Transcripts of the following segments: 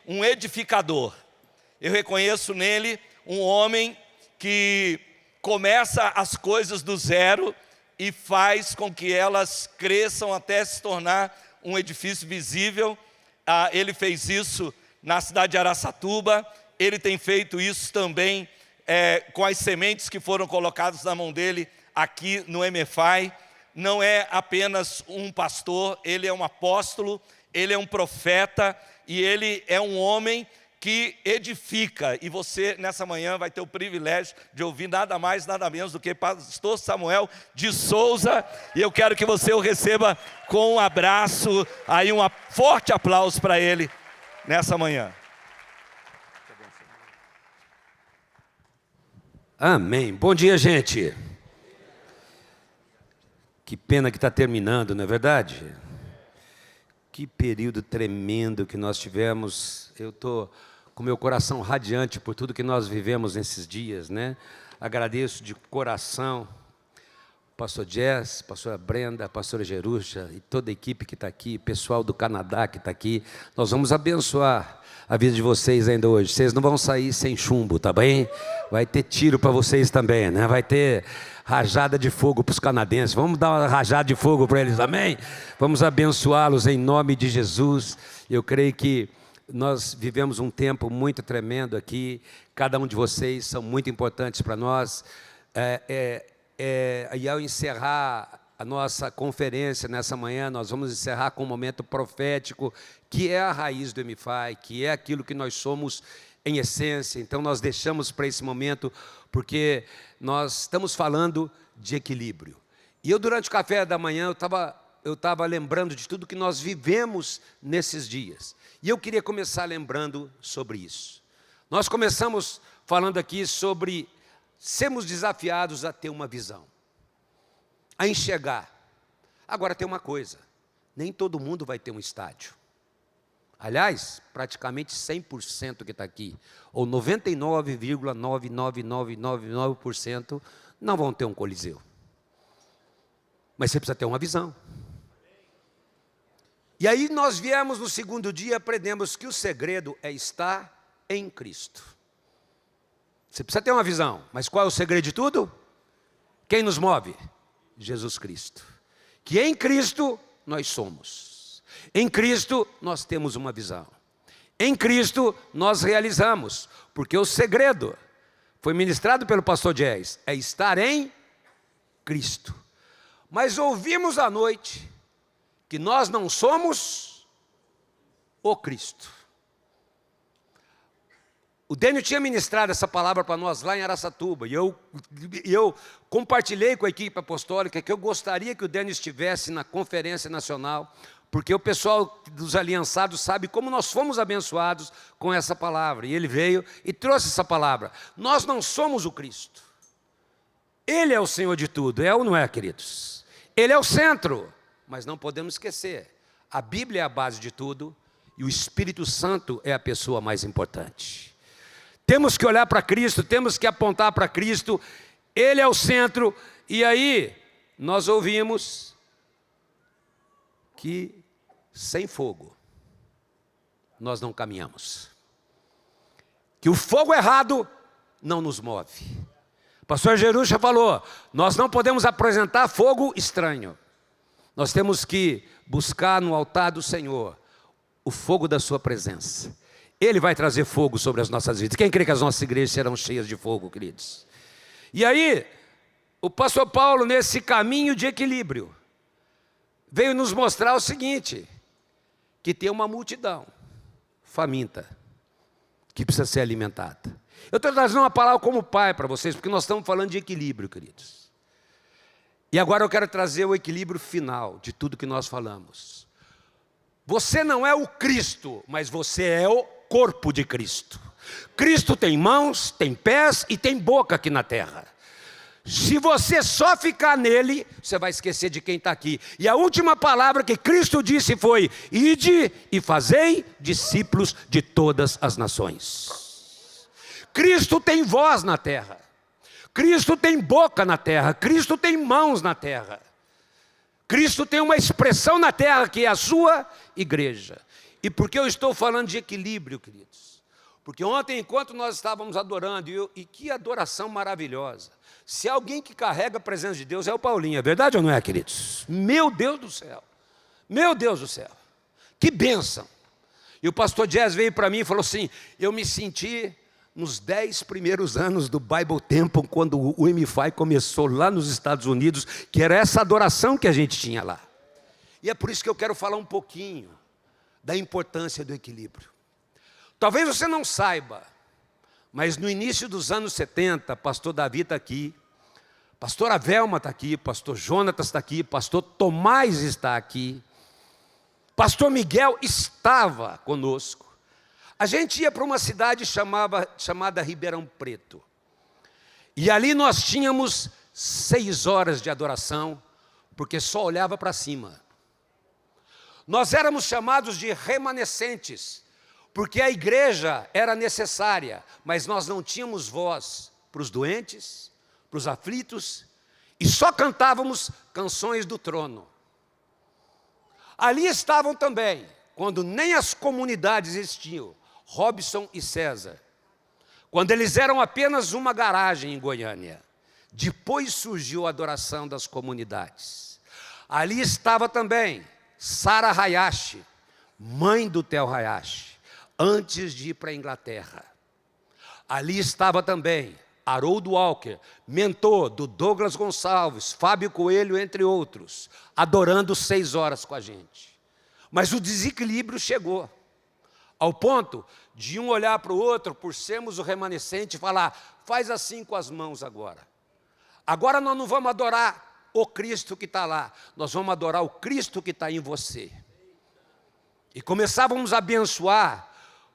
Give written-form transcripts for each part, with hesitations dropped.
um edificador. Eu reconheço nele um homem que começa as coisas do zero e faz com que elas cresçam até se tornar um edifício visível. Ele fez isso na cidade de Araçatuba, ele tem feito isso também com as sementes que foram colocadas na mão dele aqui no MFI. Não é apenas um pastor, ele é um apóstolo, ele é um profeta e ele é um homem que edifica. E você nessa manhã vai ter o privilégio de ouvir nada mais, nada menos do que pastor Samuel de Souza. E eu quero que você o receba com um abraço, aí um forte aplauso para ele nessa manhã. Amém. Bom dia, gente. Que pena que está terminando, não é verdade? Que período tremendo que nós tivemos. Eu estou com meu coração radiante por tudo que nós vivemos nesses dias, né? Agradeço de coração pastor Jess, pastora Brenda, pastora Jerusha e toda a equipe que está aqui, pessoal do Canadá que está aqui. Nós vamos abençoar a vida de vocês ainda hoje. Vocês não vão sair sem chumbo, tá bem? Vai ter tiro para vocês também, né? Vai ter rajada de fogo para os canadenses. Vamos dar uma rajada de fogo para eles, amém? Vamos abençoá-los em nome de Jesus. Eu creio que nós vivemos um tempo muito tremendo aqui. Cada um de vocês são muito importantes para nós. E ao encerrar a nossa conferência nessa manhã, nós vamos encerrar com um momento profético, que é a raiz do MFI, que é aquilo que nós somos em essência. Então nós deixamos para esse momento, porque nós estamos falando de equilíbrio. E eu, durante o café da manhã, eu estava lembrando de tudo que nós vivemos nesses dias. E eu queria começar lembrando sobre isso. Nós começamos falando aqui sobre sermos desafiados a ter uma visão, a enxergar. Agora tem uma coisa, nem todo mundo vai ter um estádio. Aliás, praticamente 100% que está aqui, ou 99,99999% não vão ter um coliseu. Mas você precisa ter uma visão. E aí nós viemos no segundo dia e aprendemos que o segredo é estar em Cristo. Você precisa ter uma visão, mas qual é o segredo de tudo? Quem nos move? Jesus Cristo. Que em Cristo nós somos. Em Cristo nós temos uma visão. Em Cristo nós realizamos, porque o segredo foi ministrado pelo pastor Jess, é estar em Cristo. Mas ouvimos à noite que nós não somos o Cristo. O Dênio tinha ministrado essa palavra para nós lá em Araçatuba, e eu compartilhei com a equipe apostólica que eu gostaria que o Dênio estivesse na conferência nacional, porque o pessoal dos aliançados sabe como nós fomos abençoados com essa palavra, e ele veio e trouxe essa palavra. Nós não somos o Cristo, Ele é o Senhor de tudo, é ou não é, queridos? Ele é o centro, mas não podemos esquecer, a Bíblia é a base de tudo, e o Espírito Santo é a pessoa mais importante. Temos que olhar para Cristo, temos que apontar para Cristo, Ele é o centro. E aí, nós ouvimos que sem fogo, nós não caminhamos. Que o fogo errado não nos move. O pastor Jerusha falou, nós não podemos apresentar fogo estranho. Nós temos que buscar no altar do Senhor o fogo da sua presença. Ele vai trazer fogo sobre as nossas vidas. Quem crê que as nossas igrejas serão cheias de fogo, queridos? E aí, o pastor Paulo, nesse caminho de equilíbrio, veio nos mostrar o seguinte, que tem uma multidão faminta, que precisa ser alimentada. Eu estou trazendo uma palavra como pai para vocês, porque nós estamos falando de equilíbrio, queridos. E agora eu quero trazer o equilíbrio final de tudo que nós falamos. Você não é o Cristo, mas você é o corpo de Cristo. Cristo tem mãos, tem pés e tem boca aqui na terra. Se você só ficar nele, você vai esquecer de quem está aqui. E a última palavra que Cristo disse foi, ide e fazei discípulos de todas as nações. Cristo tem voz na terra. Cristo tem boca na terra. Cristo tem mãos na terra. Cristo tem uma expressão na terra que é a sua igreja. E por que eu estou falando de equilíbrio, queridos? Porque ontem, enquanto nós estávamos adorando, e que adoração maravilhosa. Se alguém que carrega a presença de Deus é o Paulinho, é verdade ou não é, queridos? Meu Deus do céu, meu Deus do céu, que bênção. E o pastor Jazz veio para mim e falou assim, eu me senti nos 10 primeiros anos do Bible Temple, quando o MFI começou lá nos Estados Unidos, que era essa adoração que a gente tinha lá. E é por isso que eu quero falar um pouquinho da importância do equilíbrio. Talvez você não saiba, mas no início dos anos 70, pastor Davi está aqui, pastora Velma está aqui, pastor Jonatas está aqui, pastor Tomás está aqui, pastor Miguel estava conosco. A gente ia para uma cidade chamada Ribeirão Preto. E ali nós tínhamos 6 horas de adoração, porque só olhava para cima. Nós éramos chamados de remanescentes, porque a igreja era necessária, mas nós não tínhamos voz para os doentes, para os aflitos, e só cantávamos canções do trono. Ali estavam também, quando nem as comunidades existiam, Robson e César, quando eles eram apenas uma garagem em Goiânia. Depois surgiu a adoração das comunidades. Ali estava também Sara Hayashi, mãe do Theo Hayashi, antes de ir para a Inglaterra. Ali estava também Haroldo Walker, mentor do Douglas Gonçalves, Fábio Coelho, entre outros, adorando 6 horas com a gente. Mas o desequilíbrio chegou, ao ponto de um olhar para o outro, por sermos o remanescente, e falar, faz assim com as mãos agora. Agora nós não vamos adorar o Cristo que está lá, nós vamos adorar o Cristo que está em você. E começávamos a abençoar,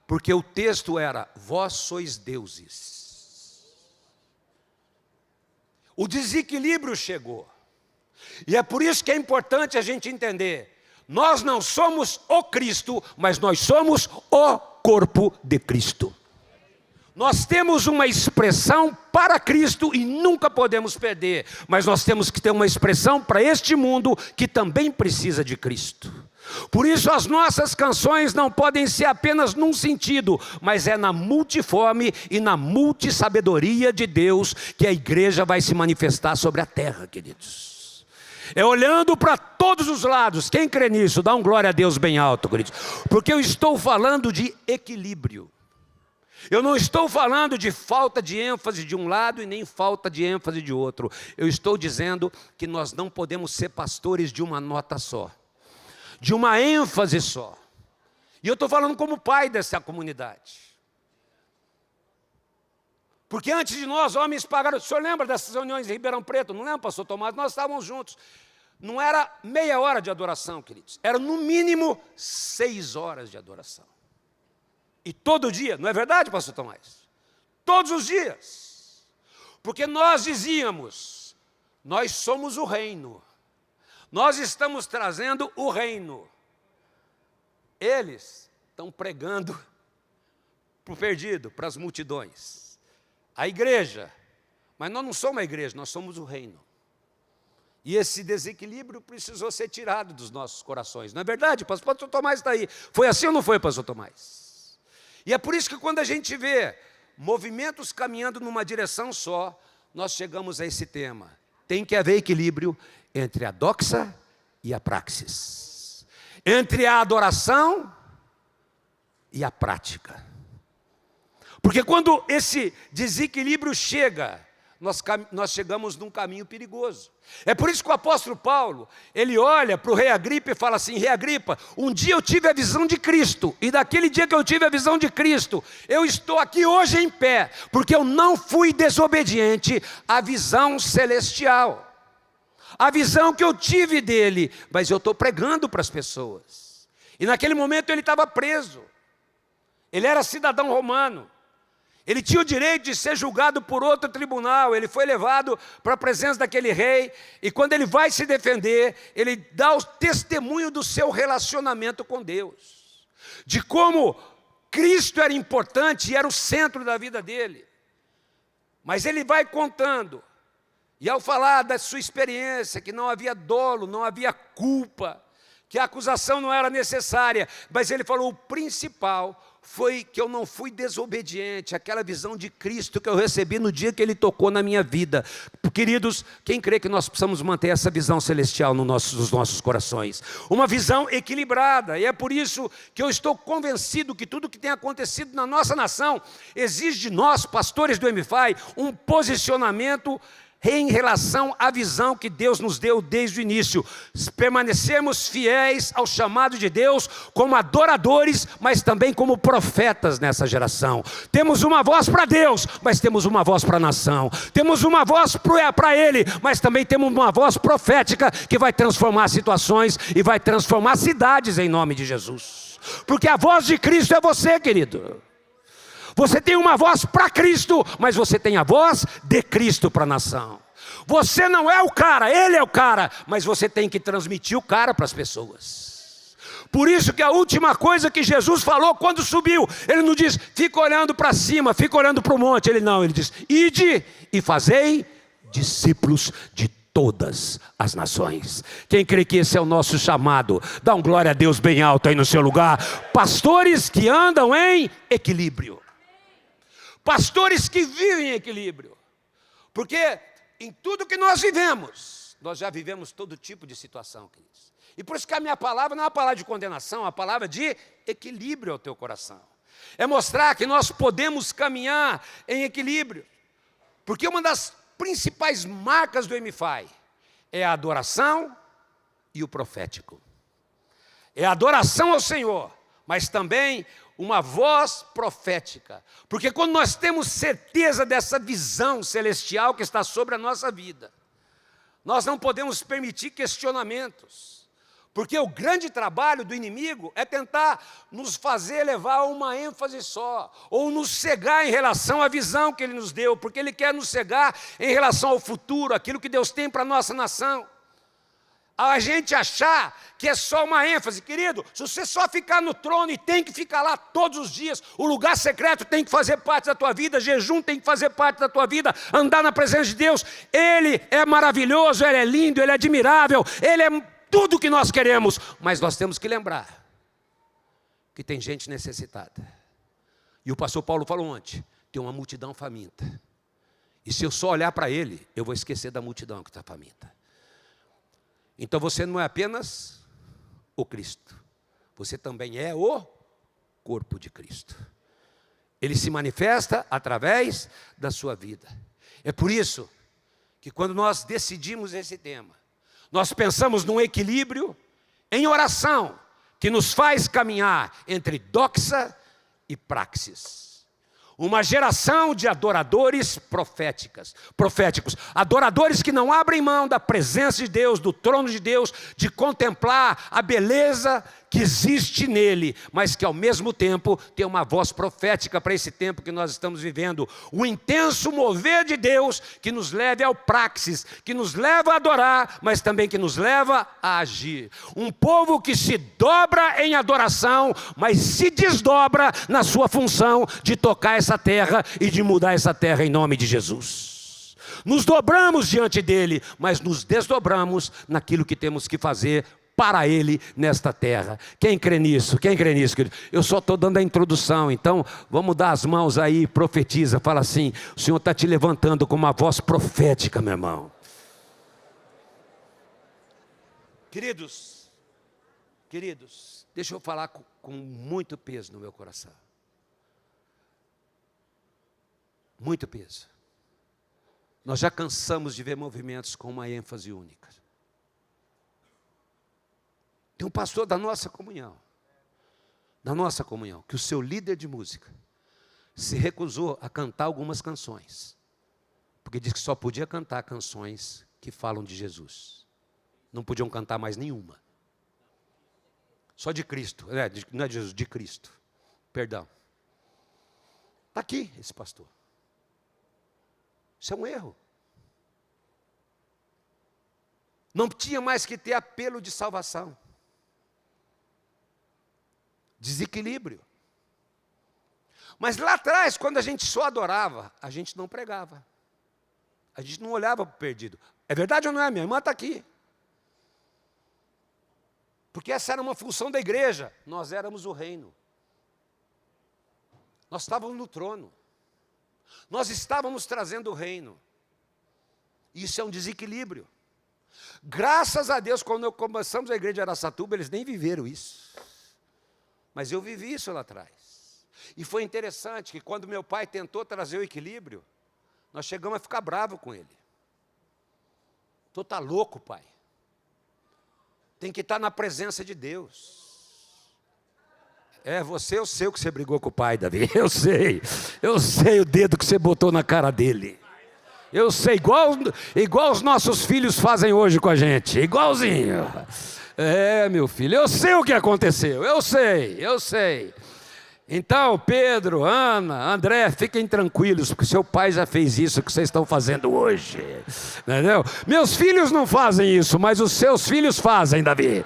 porque o texto era, vós sois deuses. O desequilíbrio chegou. E é por isso que é importante a gente entender, nós não somos o Cristo, mas nós somos o corpo de Cristo. Nós temos uma expressão para Cristo e nunca podemos perder, mas nós temos que ter uma expressão para este mundo que também precisa de Cristo. Por isso as nossas canções não podem ser apenas num sentido, mas é na multiforme e na multissabedoria de Deus que a igreja vai se manifestar sobre a terra, queridos. É olhando para todos os lados. Quem crê nisso, dá um glória a Deus bem alto, queridos. Porque eu estou falando de equilíbrio. Eu não estou falando de falta de ênfase de um lado e nem falta de ênfase de outro. Eu estou dizendo que nós não podemos ser pastores de uma nota só, de uma ênfase só. E eu estou falando como pai dessa comunidade. Porque antes de nós, homens pagaram. O senhor lembra dessas reuniões em Ribeirão Preto? Não lembra, pastor Tomás? Nós estávamos juntos. Não era meia hora de adoração, queridos. Era no mínimo 6 horas de adoração. E todo dia, não é verdade, pastor Tomás? Todos os dias. Porque nós dizíamos, nós somos o reino. Nós estamos trazendo o reino. Eles estão pregando para o perdido, para as multidões. A igreja, mas nós não somos a igreja, nós somos o reino. E esse desequilíbrio precisou ser tirado dos nossos corações. Não é verdade? Pastor Tomás está aí. Foi assim ou não foi, pastor Tomás? E é por isso que quando a gente vê movimentos caminhando numa direção só, nós chegamos a esse tema. Tem que haver equilíbrio entre a doxa e a praxis. Entre a adoração e a prática. Porque quando esse desequilíbrio chega, nós chegamos num caminho perigoso. É por isso que o apóstolo Paulo, ele olha para o rei Agripa e fala assim, rei Agripa, um dia eu tive a visão de Cristo, e daquele dia que eu tive a visão de Cristo, eu estou aqui hoje em pé, porque eu não fui desobediente à visão celestial. A visão que eu tive dele, mas eu estou pregando para as pessoas. E naquele momento ele estava preso. Ele era cidadão romano. Ele tinha o direito de ser julgado por outro tribunal. Ele foi levado para a presença daquele rei. E quando ele vai se defender, ele dá o testemunho do seu relacionamento com Deus. De como Cristo era importante e era o centro da vida dele. Mas ele vai contando. E ao falar da sua experiência, que não havia dolo, não havia culpa, que a acusação não era necessária, mas ele falou: o principal foi que eu não fui desobediente àquela visão de Cristo que eu recebi no dia que Ele tocou na minha vida. Queridos, quem crê que nós precisamos manter essa visão celestial nos nossos corações? Uma visão equilibrada, e é por isso que eu estou convencido que tudo que tem acontecido na nossa nação exige de nós, pastores do MFI, um posicionamento em relação à visão que Deus nos deu desde o início. Permanecermos fiéis ao chamado de Deus como adoradores, mas também como profetas nessa geração. Temos uma voz para Deus, mas temos uma voz para a nação. Temos uma voz para Ele, mas também temos uma voz profética que vai transformar situações e vai transformar cidades em nome de Jesus. Porque a voz de Cristo é você, querido. Você tem uma voz para Cristo, mas você tem a voz de Cristo para a nação. Você não é o cara, Ele é o cara, mas você tem que transmitir o cara para as pessoas. Por isso que a última coisa que Jesus falou quando subiu, Ele não diz: fica olhando para cima, fica olhando para o monte. Ele diz: ide e fazei discípulos de todas as nações. Quem crê que esse é o nosso chamado, dá um glória a Deus bem alto aí no seu lugar. Pastores que andam em equilíbrio. Pastores que vivem em equilíbrio. Porque em tudo que nós vivemos, nós já vivemos todo tipo de situação, queridos. E por isso que a minha palavra não é uma palavra de condenação, é uma palavra de equilíbrio ao teu coração. É mostrar que nós podemos caminhar em equilíbrio. Porque uma das principais marcas do MFI é a adoração e o profético. É a adoração ao Senhor, mas também uma voz profética. Porque quando nós temos certeza dessa visão celestial que está sobre a nossa vida, nós não podemos permitir questionamentos. Porque o grande trabalho do inimigo é tentar nos fazer levar a uma ênfase só, ou nos cegar em relação à visão que ele nos deu, porque ele quer nos cegar em relação ao futuro, aquilo que Deus tem para a nossa nação. A gente achar que é só uma ênfase. Querido, se você só ficar no trono e tem que ficar lá todos os dias, o lugar secreto tem que fazer parte da tua vida, jejum tem que fazer parte da tua vida, andar na presença de Deus, Ele é maravilhoso, Ele é lindo, Ele é admirável, Ele é tudo o que nós queremos. Mas nós temos que lembrar que tem gente necessitada. E o pastor Paulo falou ontem, tem uma multidão faminta. E se eu só olhar para ele, eu vou esquecer da multidão que está faminta. Então você não é apenas o Cristo, você também é o corpo de Cristo. Ele se manifesta através da sua vida. É por isso que quando nós decidimos esse tema, nós pensamos num equilíbrio em oração, que nos faz caminhar entre doxa e praxis. Uma geração de adoradores proféticos, adoradores que não abrem mão da presença de Deus, do trono de Deus, de contemplar a beleza que existe nele, mas que ao mesmo tempo tem uma voz profética para esse tempo que nós estamos vivendo. O intenso mover de Deus que nos leve ao praxis, que nos leva a adorar, mas também que nos leva a agir. Um povo que se dobra em adoração, mas se desdobra na sua função de tocar essa terra e de mudar essa terra em nome de Jesus. Nos dobramos diante dele, mas nos desdobramos naquilo que temos que fazer para Ele nesta terra. Quem crê nisso? Quem crê nisso, querido? Eu só estou dando a introdução, então vamos dar as mãos aí, profetiza, fala assim: o Senhor está te levantando com uma voz profética, meu irmão. Queridos, deixa eu falar com muito peso no meu coração. Muito peso. Nós já cansamos de ver movimentos com uma ênfase única. Tem um pastor da nossa comunhão, que o seu líder de música se recusou a cantar algumas canções, porque disse que só podia cantar canções que falam de Jesus. Não podiam cantar mais nenhuma. Só de Cristo, não é de Jesus, de Cristo. Perdão. Está aqui esse pastor. Isso é um erro. Não tinha mais que ter apelo de salvação. Desequilíbrio. Mas lá atrás, quando a gente só adorava, a gente não pregava. A gente não olhava para o perdido. É verdade ou não é? Minha irmã está aqui. Porque essa era uma função da igreja. Nós éramos o reino. Nós estávamos no trono. Nós estávamos trazendo o reino. Isso é um desequilíbrio. Graças a Deus, quando começamos a igreja de Araçatuba, eles nem viveram isso. Mas eu vivi isso lá atrás. E foi interessante que quando meu pai tentou trazer o equilíbrio, nós chegamos a ficar bravo com ele. Tu tá louco, pai. Tem que estar na presença de Deus. Eu sei o que você brigou com o pai, Davi. Eu sei o dedo que você botou na cara dele. Eu sei, igual os nossos filhos fazem hoje com a gente, igualzinho. Meu filho, eu sei o que aconteceu, eu sei. Então, Pedro, Ana, André, fiquem tranquilos, porque seu pai já fez isso que vocês estão fazendo hoje. Entendeu? Meus filhos não fazem isso, mas os seus filhos fazem, Davi.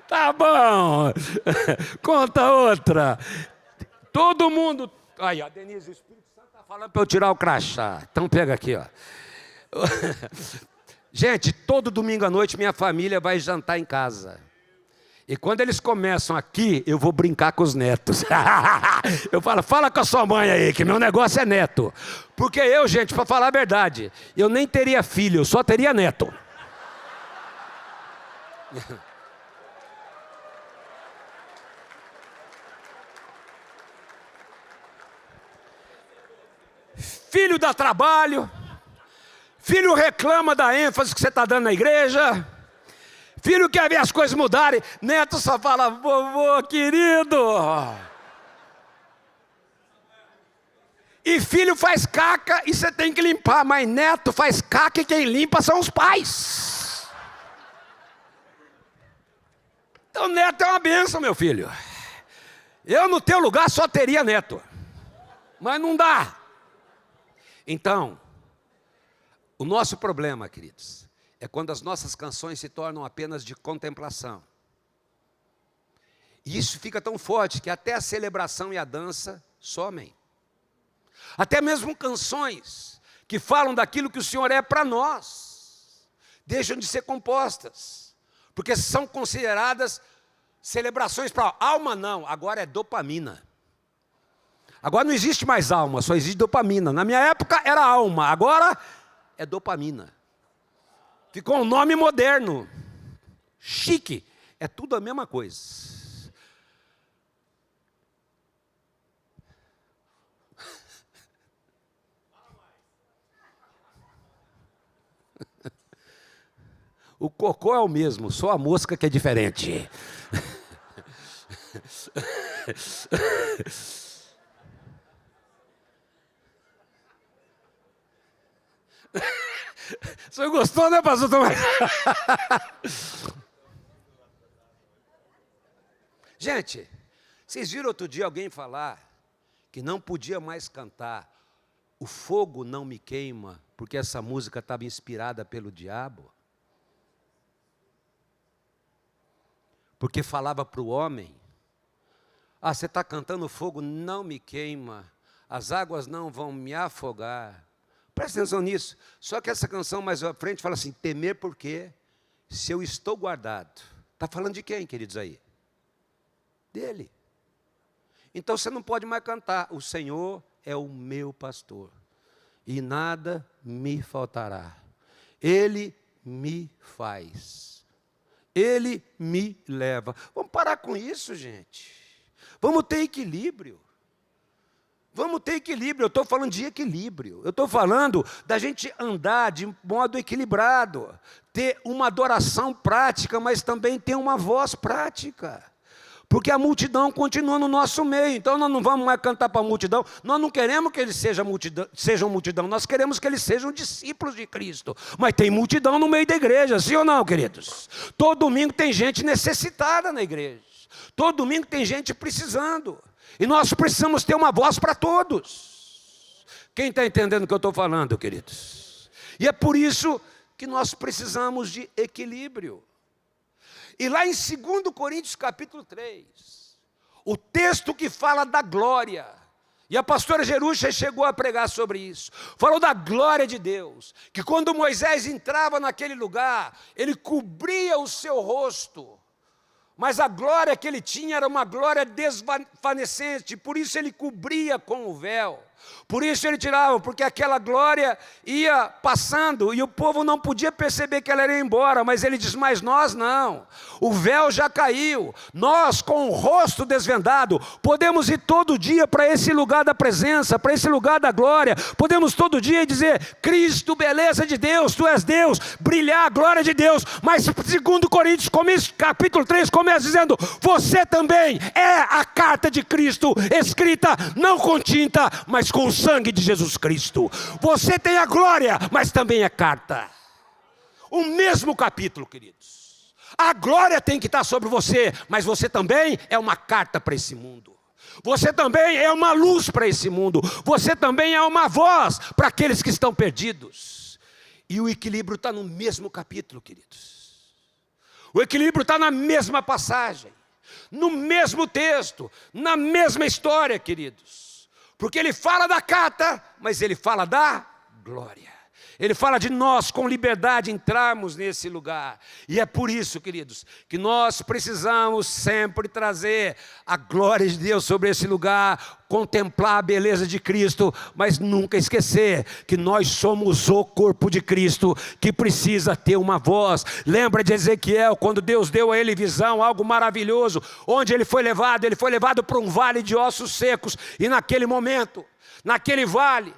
Tá bom. Conta outra. Todo mundo... Aí, a Denise, o Espírito Santo está falando para eu tirar o crachá. Então pega aqui, ó. Gente, todo domingo à noite minha família vai jantar em casa. E quando eles começam aqui, eu vou brincar com os netos. Eu fala com a sua mãe aí, que meu negócio é neto. Porque eu, gente, para falar a verdade, eu nem teria filho, eu só teria neto. Filho dá trabalho, filho reclama da ênfase que você está dando na igreja, filho quer ver as coisas mudarem, neto só fala, vovô querido. E filho faz caca e você tem que limpar, mas neto faz caca e quem limpa são os pais. Então neto é uma bênção, meu filho. Eu no teu lugar só teria neto, mas não dá. Então, o nosso problema, queridos, é quando as nossas canções se tornam apenas de contemplação. E isso fica tão forte que até a celebração e a dança somem. Até mesmo canções que falam daquilo que o Senhor é para nós, deixam de ser compostas, porque são consideradas celebrações para alma, não, agora é dopamina. Agora não existe mais alma, só existe dopamina. Na minha época era alma, agora é dopamina. Ficou um nome moderno, chique, é tudo a mesma coisa. O cocô é o mesmo, só a mosca que é diferente. Você gostou, né, pastor Tomás? Gente, vocês viram outro dia alguém falar que não podia mais cantar "O fogo não me queima", porque essa música estava inspirada pelo diabo? Porque falava para o homem: você está cantando "O fogo não me queima, as águas não vão me afogar". Presta atenção nisso. Só que essa canção mais à frente fala assim: temer porque se eu estou guardado. Está falando de quem, queridos, aí? Dele. Então você não pode mais cantar: o Senhor é o meu pastor e nada me faltará. Ele me faz. Ele me leva. Vamos parar com isso, gente. Vamos ter equilíbrio. Vamos ter equilíbrio, eu estou falando de equilíbrio. Eu estou falando da gente andar de modo equilibrado. Ter uma adoração prática, mas também ter uma voz prática. Porque a multidão continua no nosso meio. Então nós não vamos mais cantar para a multidão. Nós não queremos que eles sejam multidão. Nós queremos que eles sejam discípulos de Cristo. Mas tem multidão no meio da igreja, sim ou não, queridos? Todo domingo tem gente necessitada na igreja. Todo domingo tem gente precisando. E nós precisamos ter uma voz para todos. Quem está entendendo o que eu estou falando, queridos? E é por isso que nós precisamos de equilíbrio. E lá em 2 Coríntios capítulo 3, o texto que fala da glória, E a pastora Jerusha chegou a pregar sobre isso. Falou da glória de Deus, que quando Moisés entrava naquele lugar, ele cobria o seu rosto, mas a glória que ele tinha era uma glória desvanecente, por isso ele cobria com o véu. Por isso ele tirava, porque aquela glória ia passando e o povo não podia perceber que ela ia embora, mas ele diz, mas nós não, o véu já caiu, nós com o rosto desvendado, podemos ir todo dia para esse lugar da presença, para esse lugar da glória, podemos todo dia dizer, Cristo, beleza de Deus, Tu és Deus, brilhar a glória de Deus, mas 2 Coríntios, capítulo 3, começa dizendo, você também é a carta de Cristo, escrita não com tinta, mas com o sangue de Jesus Cristo. Você tem a glória, mas também é carta. O mesmo capítulo, queridos. A glória tem que estar sobre você, mas você também é uma carta para esse mundo. Você também é uma luz para esse mundo. Você também é uma voz para aqueles que estão perdidos. E o equilíbrio está no mesmo capítulo, queridos. O equilíbrio está na mesma passagem, no mesmo texto, na mesma história, queridos. Porque ele fala da carta, mas ele fala da glória. Ele fala de nós com liberdade entrarmos nesse lugar. E é por isso, queridos, que nós precisamos sempre trazer a glória de Deus sobre esse lugar, contemplar a beleza de Cristo, mas nunca esquecer que nós somos o corpo de Cristo, que precisa ter uma voz. Lembra de Ezequiel, quando Deus deu a ele visão, algo maravilhoso, onde ele foi levado para um vale de ossos secos, e naquele momento, naquele vale,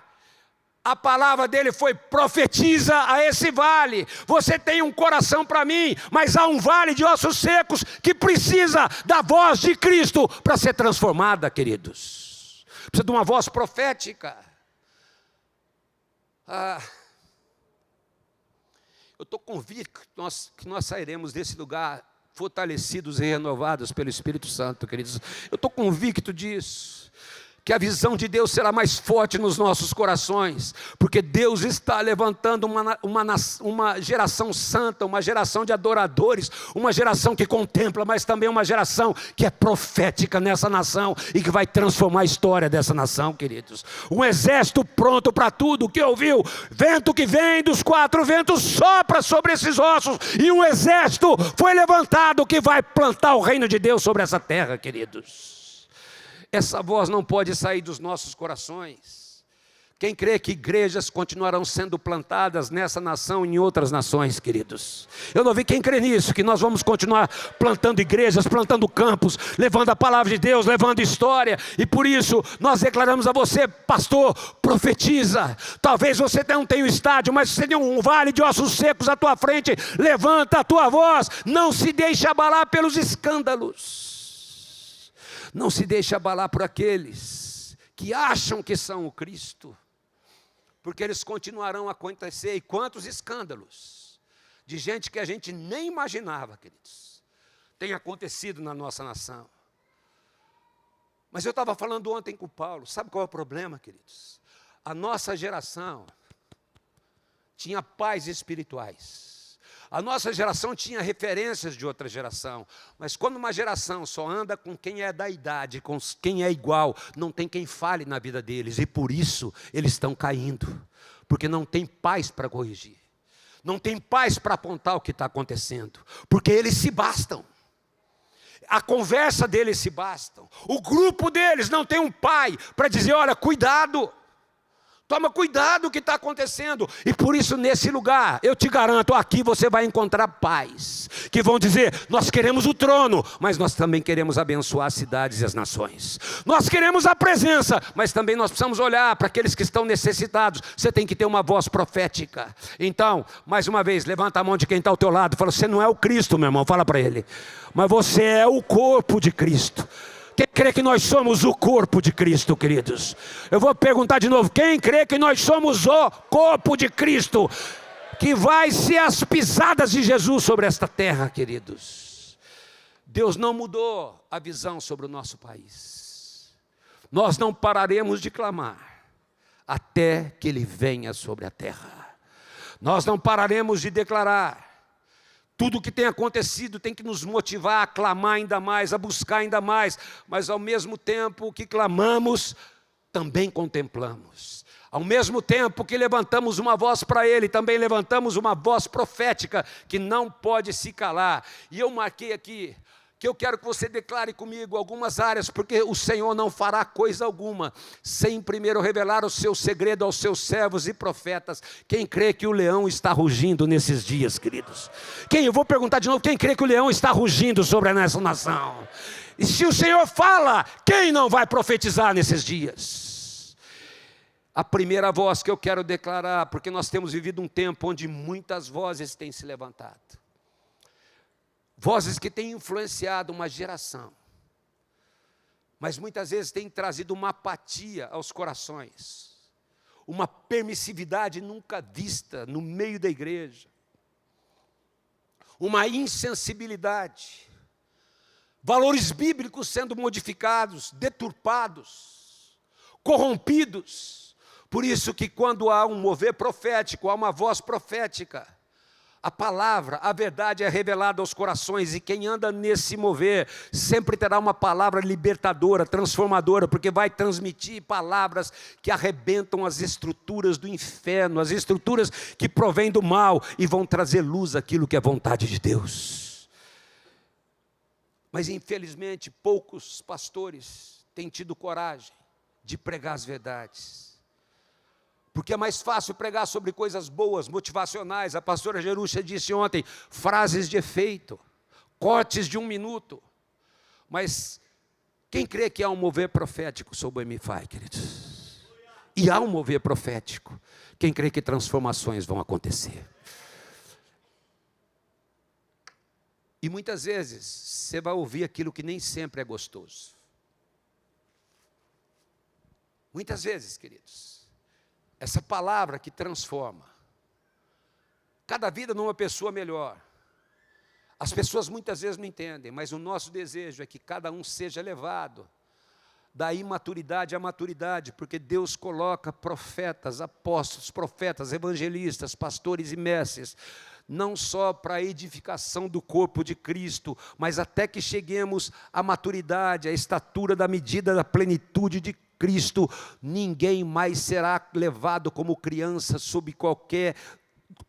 a palavra dele foi, profetiza a esse vale, você tem um coração para mim, mas há um vale de ossos secos, que precisa da voz de Cristo, para ser transformada, queridos, precisa de uma voz profética. Eu estou convicto que nós sairemos desse lugar, fortalecidos e renovados pelo Espírito Santo, queridos, eu estou convicto disso, que a visão de Deus será mais forte nos nossos corações, porque Deus está levantando uma geração santa, uma geração de adoradores, uma geração que contempla, mas também uma geração que é profética nessa nação, e que vai transformar a história dessa nação, queridos. Um exército pronto para tudo, que ouviu? Vento que vem dos 4 ventos sopra sobre esses ossos, e um exército foi levantado que vai plantar o reino de Deus sobre essa terra, queridos. Essa voz não pode sair dos nossos corações. Quem crê que igrejas continuarão sendo plantadas nessa nação e em outras nações, queridos? Eu não vi quem crê nisso, que nós vamos continuar plantando igrejas, plantando campos, levando a palavra de Deus, levando história. E por isso nós declaramos a você, pastor, profetiza. Talvez você não tenha um estádio, mas você tem um vale de ossos secos à tua frente. Levanta a tua voz, não se deixe abalar pelos escândalos. Não se deixe abalar por aqueles que acham que são o Cristo, porque eles continuarão a acontecer. E quantos escândalos de gente que a gente nem imaginava, queridos, tem acontecido na nossa nação. Mas eu estava falando ontem com o Paulo, sabe qual é o problema, queridos? A nossa geração tinha pais espirituais. A nossa geração tinha referências de outra geração, mas quando uma geração só anda com quem é da idade, com quem é igual, não tem quem fale na vida deles, e por isso eles estão caindo, porque não tem pais para corrigir, não tem pais para apontar o que está acontecendo, porque eles se bastam, a conversa deles se bastam, o grupo deles não tem um pai para dizer, olha, cuidado, toma cuidado com o que está acontecendo. E por isso nesse lugar, eu te garanto, aqui você vai encontrar pais que vão dizer, nós queremos o trono, mas nós também queremos abençoar as cidades e as nações. Nós queremos a presença, mas também nós precisamos olhar para aqueles que estão necessitados. Você tem que ter uma voz profética. Então, mais uma vez, levanta a mão de quem está ao teu lado e fala, você não é o Cristo, meu irmão, fala para ele, mas você é o corpo de Cristo. Quem crê que nós somos o corpo de Cristo, queridos? Eu vou perguntar de novo, quem crê que nós somos o corpo de Cristo, que vai ser as pisadas de Jesus sobre esta terra, queridos? Deus não mudou a visão sobre o nosso país. Nós não pararemos de clamar até que Ele venha sobre a terra. Nós não pararemos de declarar. Tudo o que tem acontecido tem que nos motivar a clamar ainda mais, a buscar ainda mais. Mas ao mesmo tempo que clamamos, também contemplamos. Ao mesmo tempo que levantamos uma voz para Ele, também levantamos uma voz profética que não pode se calar. E eu marquei aqui que eu quero que você declare comigo algumas áreas, porque o Senhor não fará coisa alguma sem primeiro revelar o seu segredo aos seus servos e profetas. Quem crê que o leão está rugindo nesses dias, queridos? Eu vou perguntar de novo, quem crê que o leão está rugindo sobre essa nação? E se o Senhor fala, quem não vai profetizar nesses dias? A primeira voz que eu quero declarar, porque nós temos vivido um tempo onde muitas vozes têm se levantado. Vozes que têm influenciado uma geração, mas muitas vezes têm trazido uma apatia aos corações, uma permissividade nunca vista no meio da igreja, uma insensibilidade, valores bíblicos sendo modificados, deturpados, corrompidos. Por isso que quando há um mover profético, há uma voz profética, a palavra, a verdade é revelada aos corações, e quem anda nesse mover sempre terá uma palavra libertadora, transformadora, porque vai transmitir palavras que arrebentam as estruturas do inferno, as estruturas que provêm do mal, e vão trazer luz àquilo que é vontade de Deus. Mas infelizmente poucos pastores têm tido coragem de pregar as verdades. Porque é mais fácil pregar sobre coisas boas, motivacionais. A pastora Jerusha disse ontem, frases de efeito, cortes de 1 minuto. Mas quem crê que há um mover profético sobre o MFI, queridos? E há um mover profético. Quem crê que transformações vão acontecer? E muitas vezes você vai ouvir aquilo que nem sempre é gostoso. Muitas vezes, queridos. Essa palavra que transforma cada vida numa pessoa melhor. As pessoas muitas vezes não entendem, mas o nosso desejo é que cada um seja levado da imaturidade à maturidade, porque Deus coloca profetas, apóstolos, profetas, evangelistas, pastores e mestres, não só para a edificação do corpo de Cristo, mas até que cheguemos à maturidade, à estatura da medida da plenitude de Cristo. Ninguém mais será levado como criança sob qualquer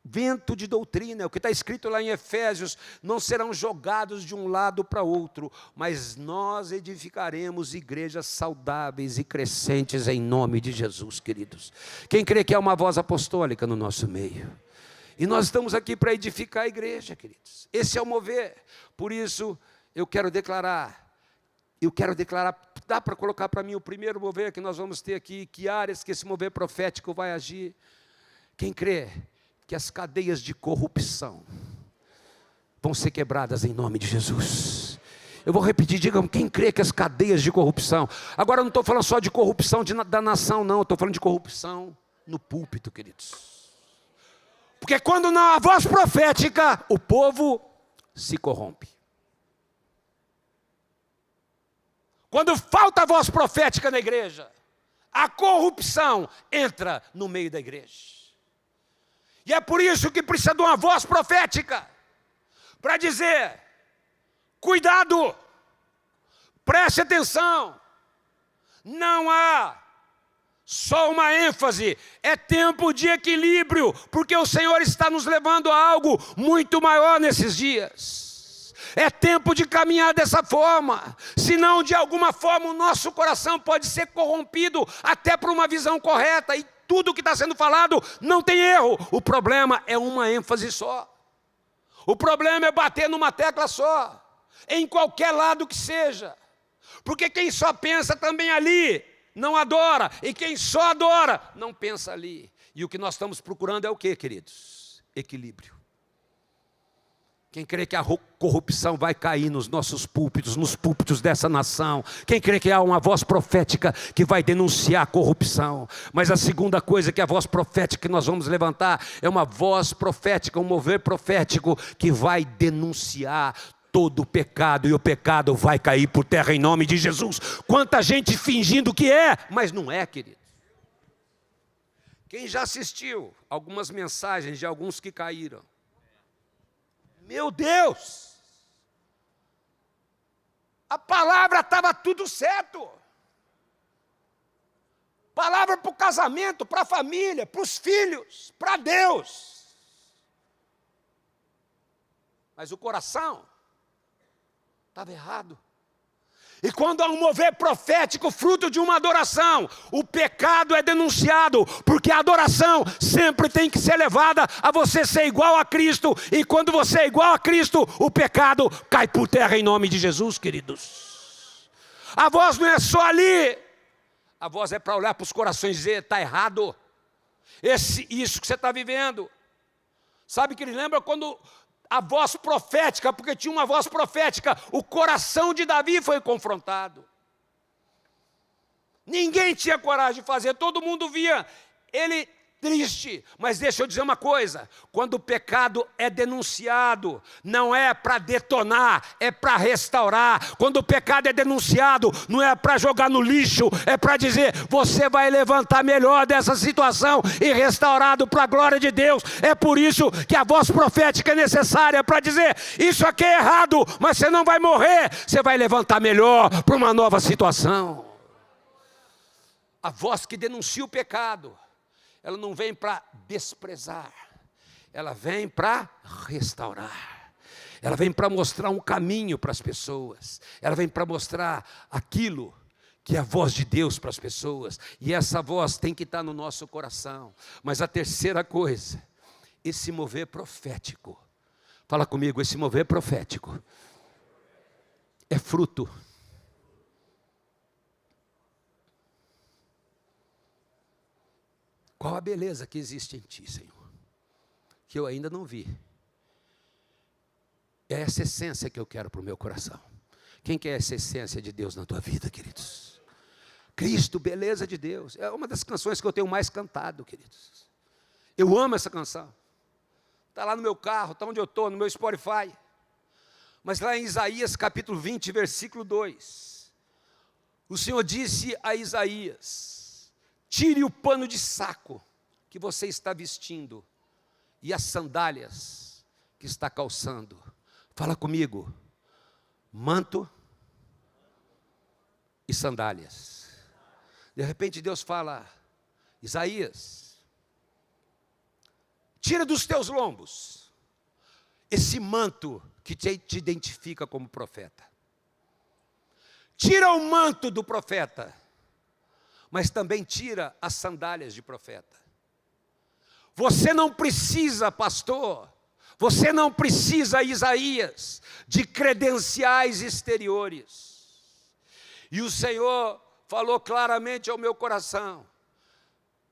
vento de doutrina. O que está escrito lá em Efésios, não serão jogados de um lado para outro, mas nós edificaremos igrejas saudáveis e crescentes em nome de Jesus, queridos. Quem crê que há uma voz apostólica no nosso meio? E nós estamos aqui para edificar a igreja, queridos. Esse é o mover. Por isso, eu quero declarar, dá para colocar para mim o primeiro mover que nós vamos ter aqui, que áreas que esse mover profético vai agir. Quem crê que as cadeias de corrupção vão ser quebradas em nome de Jesus? Eu vou repetir, digam, quem crê que as cadeias de corrupção, agora eu não estou falando só de corrupção da nação, não, eu estou falando de corrupção no púlpito, queridos. Porque quando não há voz profética, o povo se corrompe. Quando falta voz profética na igreja, a corrupção entra no meio da igreja. E é por isso que precisa de uma voz profética, para dizer, cuidado, preste atenção, não há só uma ênfase, é tempo de equilíbrio, porque o Senhor está nos levando a algo muito maior nesses dias. É tempo de caminhar dessa forma, senão de alguma forma o nosso coração pode ser corrompido até por uma visão correta, e tudo que está sendo falado não tem erro. O problema é uma ênfase só, o problema é bater numa tecla só, em qualquer lado que seja, porque quem só pensa também ali, não adora, e quem só adora, não pensa ali. E o que nós estamos procurando é o quê, queridos? Equilíbrio. Quem crê que a corrupção vai cair nos nossos púlpitos, nos púlpitos dessa nação? Quem crê que há uma voz profética que vai denunciar a corrupção? Mas a segunda coisa que a voz profética que nós vamos levantar é uma voz profética, um mover profético que vai denunciar todo o pecado, e o pecado vai cair por terra em nome de Jesus. Quanta gente fingindo que é, mas não é, querido. Quem já assistiu algumas mensagens de alguns que caíram? Meu Deus! A palavra estava tudo certo. palavra para o casamento, para a família, para os filhos, para Deus. Mas o coração estava errado. E quando há um mover profético, fruto de uma adoração, o pecado é denunciado, porque a adoração sempre tem que ser levada a você ser igual a Cristo, e quando você é igual a Cristo, o pecado cai por terra em nome de Jesus, queridos. A voz não é só ali, a voz é para olhar para os corações e dizer, está errado, isso que você está vivendo. Sabe que ele lembra quando a voz profética, porque tinha uma voz profética, o coração de Davi foi confrontado. Ninguém tinha coragem de fazer, todo mundo via ele triste. Mas deixa eu dizer uma coisa, quando o pecado é denunciado, não é para detonar, é para restaurar. Quando o pecado é denunciado, não é para jogar no lixo, é para dizer, você vai levantar melhor dessa situação e restaurado para a glória de Deus. É por isso que a voz profética é necessária, para dizer, isso aqui é errado, mas você não vai morrer, você vai levantar melhor para uma nova situação. A voz que denuncia o pecado, ela não vem para desprezar, ela vem para restaurar, ela vem para mostrar um caminho para as pessoas, ela vem para mostrar aquilo que é a voz de Deus para as pessoas, e essa voz tem que estar no nosso coração. Mas a terceira coisa, esse mover profético, fala comigo, esse mover profético é fruto qual a beleza que existe em ti, Senhor, que eu ainda não vi. É essa essência que eu quero para o meu coração. Quem quer essa essência de Deus na tua vida, queridos? Cristo, beleza de Deus. É uma das canções que eu tenho mais cantado, queridos. Eu amo essa canção. Está lá no meu carro, está onde eu estou, no meu Spotify. Mas lá em Isaías capítulo 20, versículo 2, o Senhor disse a Isaías, tire o pano de saco que você está vestindo e as sandálias que está calçando. Fala comigo, manto e sandálias. De repente Deus fala, Isaías, tira dos teus lombos esse manto que te identifica como profeta. Tira o manto do profeta, mas também tira as sandálias de profeta. Você não precisa, pastor, você não precisa, Isaías, de credenciais exteriores. E o Senhor falou claramente ao meu coração,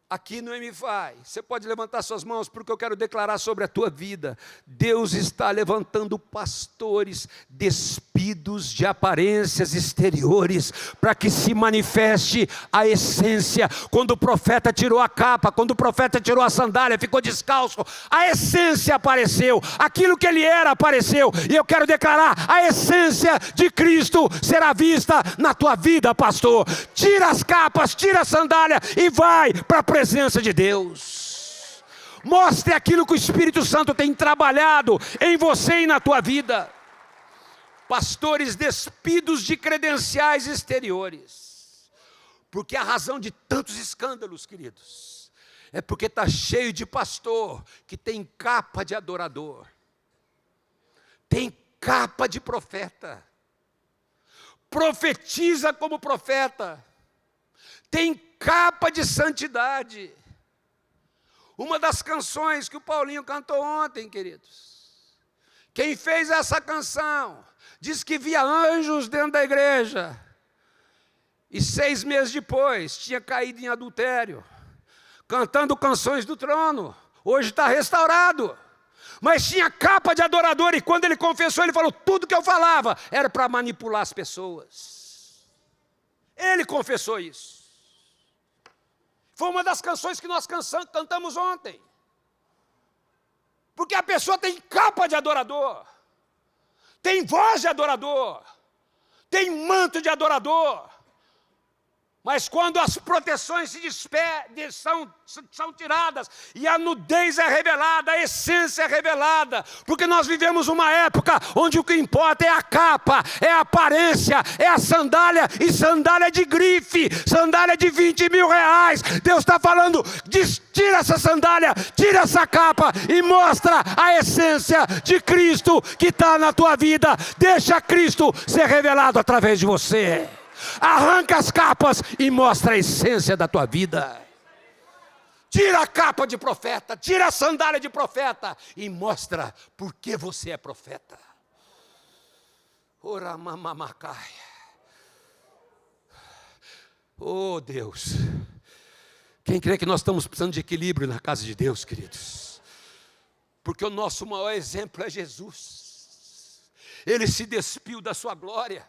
aqui no MFI, você pode levantar suas mãos, porque eu quero declarar sobre a tua vida. Deus está levantando pastores despidos de aparências exteriores, para que se manifeste a essência. Quando o profeta tirou a capa, quando o profeta tirou a sandália, ficou descalço, a essência apareceu, aquilo que ele era apareceu, e eu quero declarar, a essência de Cristo será vista na tua vida, pastor. Tira as capas, tira a sandália e vai para a presença de Deus. Mostre aquilo que o Espírito Santo tem trabalhado em você e na tua vida. Pastores despidos de credenciais exteriores, porque a razão de tantos escândalos, queridos, é porque está cheio de pastor que tem capa de adorador, tem capa de profeta, profetiza como profeta, tem capa de santidade. Uma das canções que o Paulinho cantou ontem, queridos, quem fez essa canção diz que via anjos dentro da igreja, e 6 meses depois tinha caído em adultério, cantando canções do trono. Hoje está restaurado, mas tinha capa de adorador, e quando ele confessou, ele falou, tudo que eu falava era para manipular as pessoas. Ele confessou isso. Foi uma das canções que nós cantamos ontem, porque a pessoa tem capa de adorador, tem voz de adorador, tem manto de adorador, Mas quando as proteções são tiradas e a nudez é revelada, a essência é revelada, porque nós vivemos uma época onde o que importa é a capa, é a aparência, é a sandália, e sandália de grife, sandália de 20 mil reais. Deus está falando, tira essa sandália, tira essa capa e mostra a essência de Cristo que está na tua vida. Deixa Cristo ser revelado através de você. Arranca as capas e mostra a essência da tua vida. Tira a capa de profeta, tira a sandália de profeta e mostra por que você é profeta. Ora mamamacai. Oh Deus, quem crê que nós estamos precisando de equilíbrio na casa de Deus, queridos? Porque o nosso maior exemplo é Jesus. Ele se despiu da sua glória.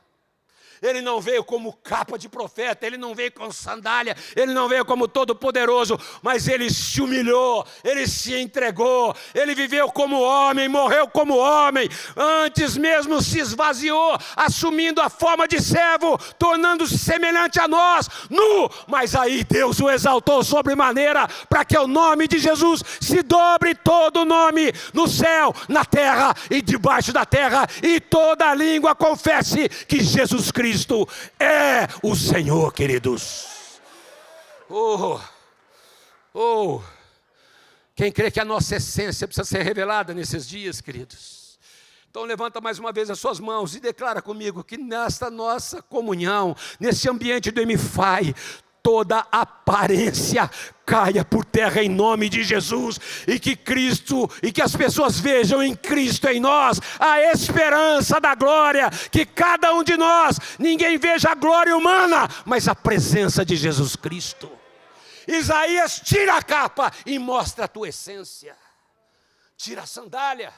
Ele não veio como capa de profeta, ele não veio com sandália, ele não veio como todo poderoso, mas ele se humilhou, ele se entregou, ele viveu como homem, morreu como homem, antes mesmo se esvaziou, assumindo a forma de servo, tornando-se semelhante a nós, nu, mas aí Deus o exaltou sobremaneira, para que o nome de Jesus se dobre todo o nome, no céu, na terra e debaixo da terra, e toda língua confesse que Jesus Cristo é o Senhor, queridos. Quem crê que a nossa essência precisa ser revelada nesses dias, queridos? Então levanta mais uma vez as suas mãos e declara comigo que nesta nossa comunhão, nesse ambiente do MFI, toda aparência caia por terra em nome de Jesus, e que Cristo, e que as pessoas vejam em Cristo em nós a esperança da glória, que cada um de nós, ninguém veja a glória humana, mas a presença de Jesus Cristo. Isaías, tira a capa e mostra a tua essência, tira a sandália.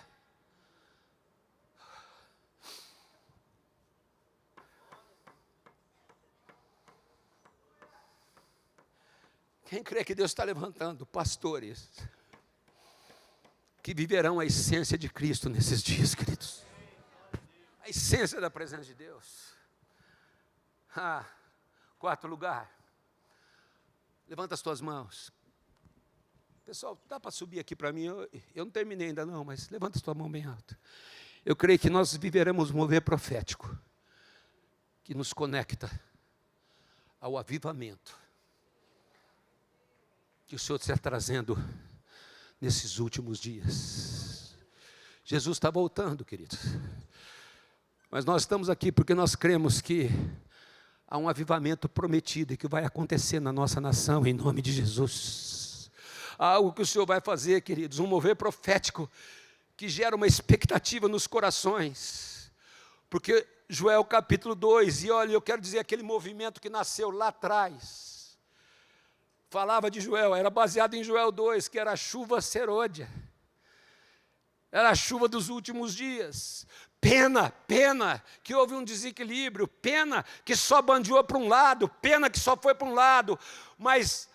Quem crê que Deus está levantando pastores que viverão a essência de Cristo nesses dias, queridos? A essência da presença de Deus. Quarto lugar. Levanta as tuas mãos. Pessoal, dá para subir aqui para mim? Eu não terminei ainda não, mas levanta a tua mão bem alta. Eu creio que nós viveremos um mover profético que nos conecta ao avivamento que o Senhor está trazendo nesses últimos dias. Jesus está voltando, queridos. Mas nós estamos aqui porque nós cremos que há um avivamento prometido e que vai acontecer na nossa nação, em nome de Jesus. Há algo que o Senhor vai fazer, queridos, um mover profético que gera uma expectativa nos corações. Porque Joel capítulo 2, e olha, eu quero dizer, aquele movimento que nasceu lá atrás, falava de Joel, era baseado em Joel 2, que era a chuva serôdia. Era a chuva dos últimos dias. Pena que houve um desequilíbrio, pena que só bandeou para um lado, pena que só foi para um lado. Mas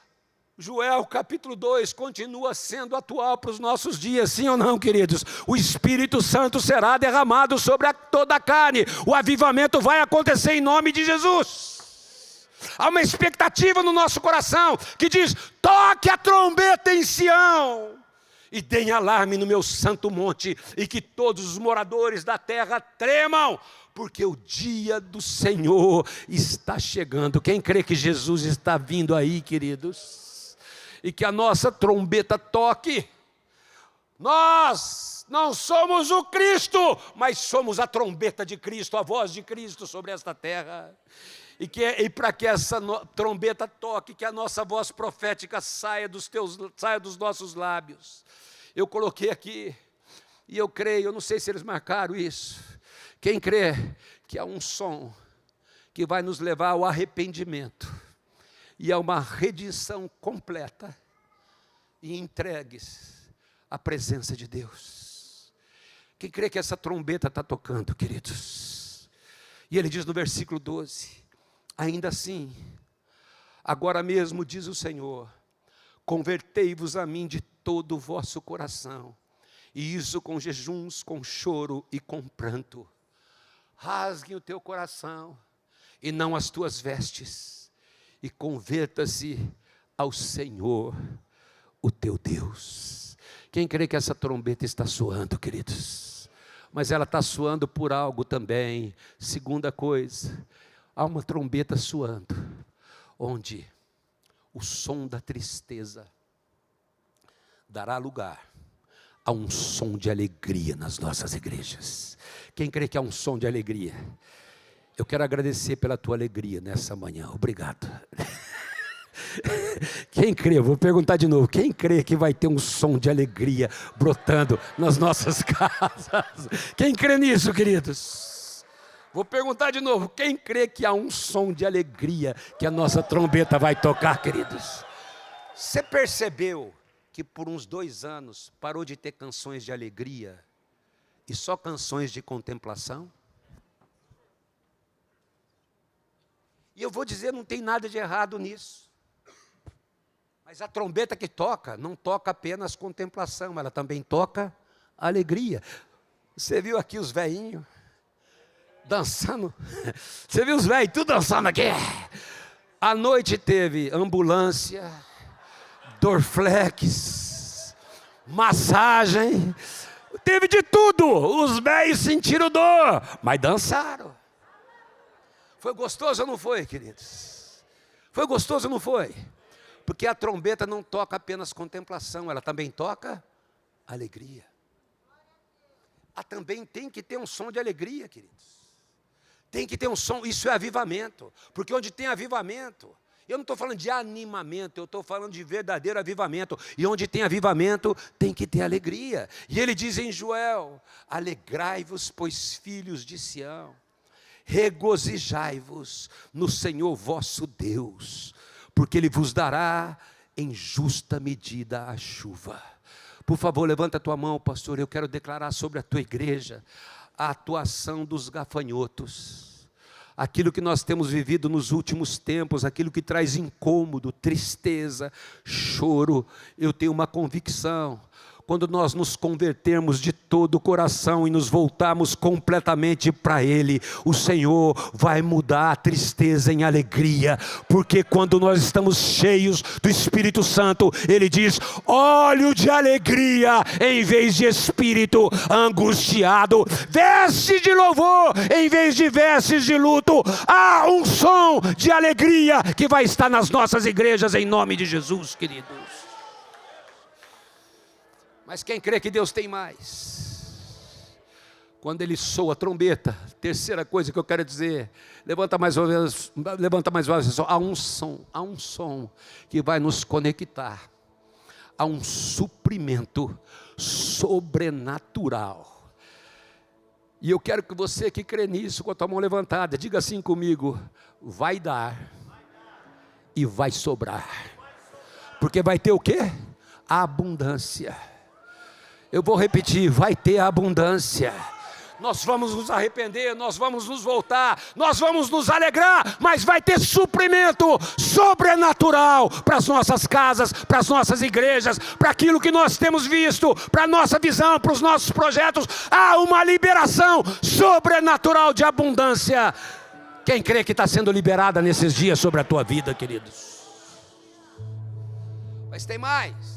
Joel capítulo 2 continua sendo atual para os nossos dias, sim ou não, queridos? O Espírito Santo será derramado sobre toda a carne. O avivamento vai acontecer em nome de Jesus. Há uma expectativa no nosso coração que diz: toque a trombeta em Sião e deem alarme no meu santo monte, e que todos os moradores da terra tremam, porque o dia do Senhor está chegando. Quem crê que Jesus está vindo aí, queridos? E que a nossa trombeta toque. Nós não somos o Cristo, mas somos a trombeta de Cristo, a voz de Cristo sobre esta terra. E para que essa trombeta toque, que a nossa voz profética saia dos nossos lábios. Eu coloquei aqui, e eu creio, eu não sei se eles marcaram isso. Quem crê que há um som que vai nos levar ao arrependimento e a uma redenção completa e entregues à presença de Deus. Quem crê que essa trombeta está tocando, queridos? E ele diz no versículo 12: ainda assim, agora mesmo diz o Senhor, convertei-vos a mim de todo o vosso coração, e isso com jejuns, com choro e com pranto. Rasguem o teu coração, e não as tuas vestes, e converta-se ao Senhor, o teu Deus. Quem crê que essa trombeta está soando, queridos? Mas ela está soando por algo também. Segunda coisa, há uma trombeta soando, onde o som da tristeza dará lugar a um som de alegria nas nossas igrejas. Quem crê que há um som de alegria? Eu quero agradecer pela tua alegria nessa manhã, obrigado. Quem crê, vou perguntar de novo, quem crê que vai ter um som de alegria brotando nas nossas casas? Quem crê nisso, queridos? Vou perguntar de novo, quem crê que há um som de alegria que a nossa trombeta vai tocar, queridos? Você percebeu que por uns 2 anos parou de ter canções de alegria e só canções de contemplação? E eu vou dizer, não tem nada de errado nisso. Mas a trombeta que toca, não toca apenas contemplação, ela também toca alegria. Você viu aqui os velhinhos dançando? Você viu os velhos tudo dançando aqui? À noite teve ambulância, Dorflex, massagem, teve de tudo. Os velhos sentiram dor, mas dançaram. Foi gostoso ou não foi, queridos? Foi gostoso ou não foi? Porque a trombeta não toca apenas contemplação, ela também toca alegria. Ela também tem que ter um som de alegria, queridos. Tem que ter um som, isso é avivamento. Porque onde tem avivamento, eu não estou falando de animamento, eu estou falando de verdadeiro avivamento. E onde tem avivamento, tem que ter alegria. E ele diz em Joel: alegrai-vos, pois filhos de Sião, regozijai-vos no Senhor vosso Deus, porque Ele vos dará em justa medida a chuva. Por favor, levanta a tua mão, pastor, eu quero declarar sobre a tua igreja a atuação dos gafanhotos. Aquilo que nós temos vivido nos últimos tempos, aquilo que traz incômodo, tristeza, choro, eu tenho uma convicção. Quando nós nos convertermos de todo o coração e nos voltarmos completamente para Ele, o Senhor vai mudar a tristeza em alegria, porque quando nós estamos cheios do Espírito Santo, Ele diz: óleo de alegria em vez de espírito angustiado, veste de louvor em vez de vestes de luto. Há um som de alegria que vai estar nas nossas igrejas em nome de Jesus, queridos. Mas quem crê que Deus tem mais? Quando Ele soa a trombeta, terceira coisa que eu quero dizer, levanta mais uma vez, há um som que vai nos conectar a um suprimento sobrenatural. E eu quero que você que crê nisso, com a tua mão levantada, diga assim comigo: vai dar e vai sobrar. Porque vai ter o quê? A abundância. Eu vou repetir, vai ter abundância. Nós vamos nos arrepender, nós vamos nos voltar, nós vamos nos alegrar, mas vai ter suprimento sobrenatural para as nossas casas, para as nossas igrejas, para aquilo que nós temos visto, para a nossa visão, para os nossos projetos. Há uma liberação sobrenatural de abundância. Quem crê que está sendo liberada nesses dias sobre a tua vida, queridos? Mas tem mais.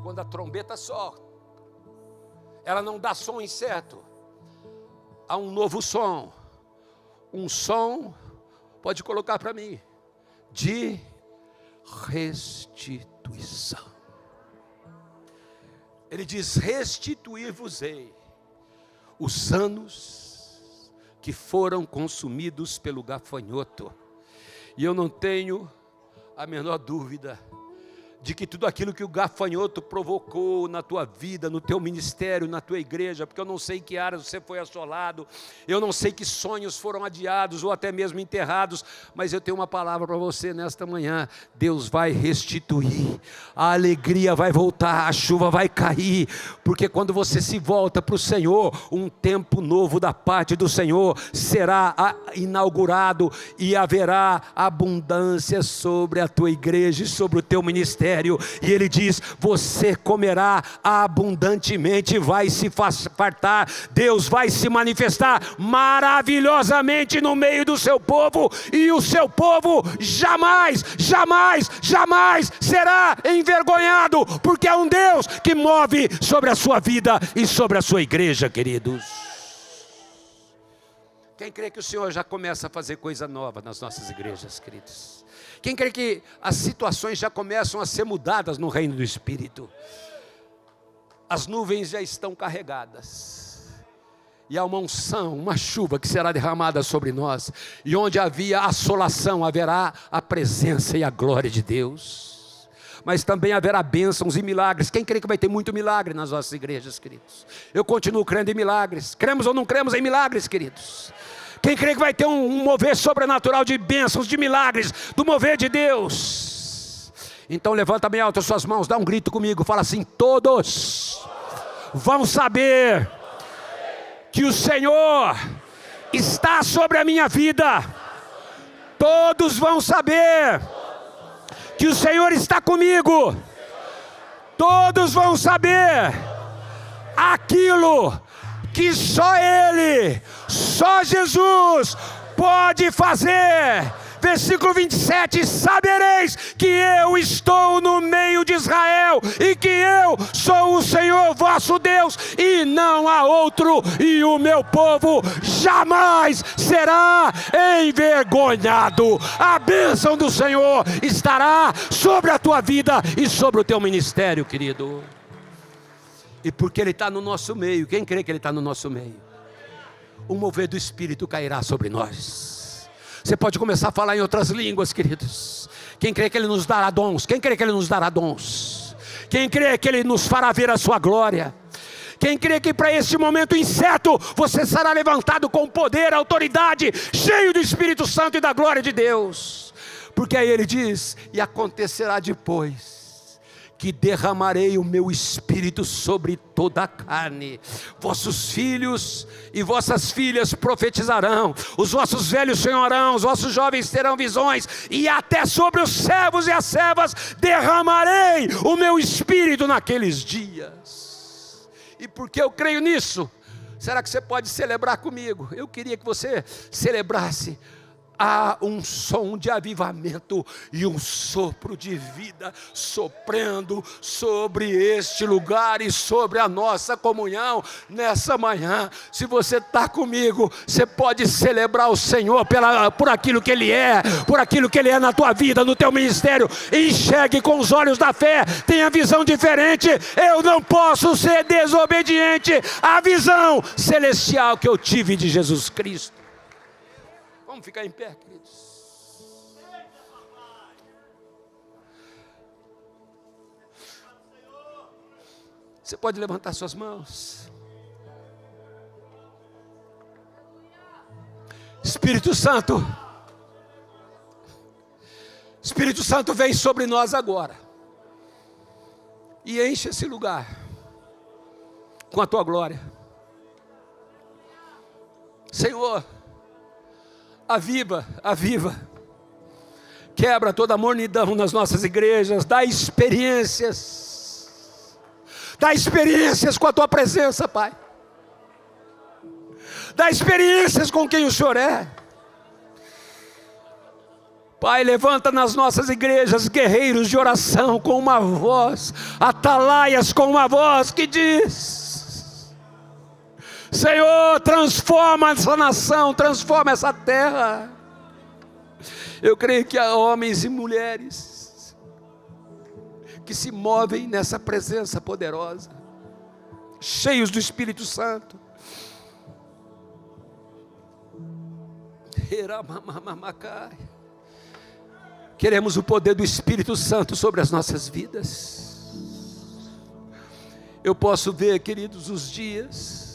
Quando a trombeta soa, ela não dá som incerto. Há um novo som. Um som, pode colocar para mim, de restituição. Ele diz: restituir-vos-ei os anos que foram consumidos pelo gafanhoto. E eu não tenho a menor dúvida de que tudo aquilo que o gafanhoto provocou na tua vida, no teu ministério, na tua igreja, porque eu não sei em que áreas você foi assolado, eu não sei que sonhos foram adiados ou até mesmo enterrados, mas eu tenho uma palavra para você nesta manhã: Deus vai restituir, a alegria vai voltar, a chuva vai cair, porque quando você se volta para o Senhor, um tempo novo da parte do Senhor será inaugurado e haverá abundância sobre a tua igreja e sobre o teu ministério. ministério. E ele diz: você comerá abundantemente, vai se fartar. Deus vai se manifestar maravilhosamente no meio do seu povo, e o seu povo jamais, jamais, jamais será envergonhado, porque é um Deus que move sobre a sua vida e sobre a sua igreja, queridos. Quem crê que o Senhor já começa a fazer coisa nova nas nossas igrejas, queridos? Quem crê que as situações já começam a ser mudadas no reino do Espírito? As nuvens já estão carregadas, e há uma unção, uma chuva que será derramada sobre nós, e onde havia assolação, haverá a presença e a glória de Deus. Mas também haverá bênçãos e milagres. Quem crê que vai ter muito milagre nas nossas igrejas, queridos? Eu continuo crendo em milagres. Cremos ou não cremos em milagres, queridos? Quem crê que vai ter um mover sobrenatural de bênçãos, de milagres, do mover de Deus? Então levanta bem alto as suas mãos, dá um grito comigo, fala assim: todos vão saber que o Senhor está sobre a minha vida. Todos vão saber que o Senhor está comigo. Todos vão saber aquilo que só Ele, só Jesus pode fazer. Versículo 27, sabereis que eu estou no meio de Israel, e que eu sou o Senhor vosso Deus, e não há outro, e o meu povo jamais será envergonhado. A bênção do Senhor estará sobre a tua vida e sobre o teu ministério, querido. E porque Ele está no nosso meio, quem crê que Ele está no nosso meio? O mover do Espírito cairá sobre nós. Você pode começar a falar em outras línguas, queridos. Quem crê que Ele nos dará dons? Quem crê que Ele nos dará dons? Quem crê que Ele nos fará ver a sua glória? Quem crê que para este momento incerto você será levantado com poder, autoridade, cheio do Espírito Santo e da glória de Deus? Porque aí Ele diz: e acontecerá depois que derramarei o meu Espírito sobre toda a carne. Vossos filhos e vossas filhas profetizarão, os vossos velhos sonharão, os vossos jovens terão visões, e até sobre os servos e as servas derramarei o meu Espírito naqueles dias. E porque eu creio nisso, será que você pode celebrar comigo? Eu queria que você celebrasse. Há um som de avivamento e um sopro de vida soprando sobre este lugar e sobre a nossa comunhão nessa manhã. Se você está comigo, você pode celebrar o Senhor por aquilo que Ele é, por aquilo que Ele é na tua vida, no teu ministério. Enxergue com os olhos da fé, tenha visão diferente. Eu não posso ser desobediente à visão celestial que eu tive de Jesus Cristo. Vamos ficar em pé, queridos. Você pode levantar suas mãos. Espírito Santo, Espírito Santo, vem sobre nós agora e enche esse lugar com a tua glória. Senhor, aviva, aviva, quebra toda a mornidão nas nossas igrejas, dá experiências com a tua presença, Pai, dá experiências com quem o Senhor é. Pai, levanta nas nossas igrejas guerreiros de oração com uma voz, atalaias com uma voz que diz: Senhor, transforma essa nação, transforma essa terra. Eu creio que há homens e mulheres que se movem nessa presença poderosa, cheios do Espírito Santo. Queremos o poder do Espírito Santo sobre as nossas vidas. Eu posso ver, queridos, os dias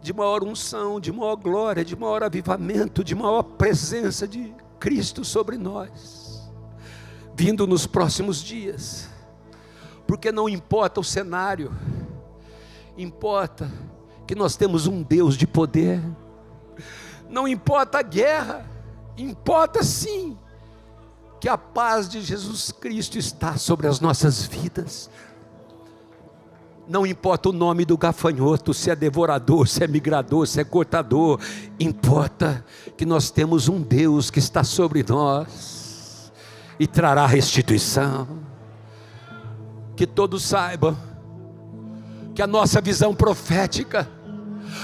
de maior unção, de maior glória, de maior avivamento, de maior presença de Cristo sobre nós, vindo nos próximos dias. Porque não importa o cenário, importa que nós temos um Deus de poder. Não importa a guerra, importa sim que a paz de Jesus Cristo está sobre as nossas vidas. Não importa o nome do gafanhoto, se é devorador, se é migrador, se é cortador, importa que nós temos um Deus que está sobre nós e trará restituição. Que todos saibam que a nossa visão profética,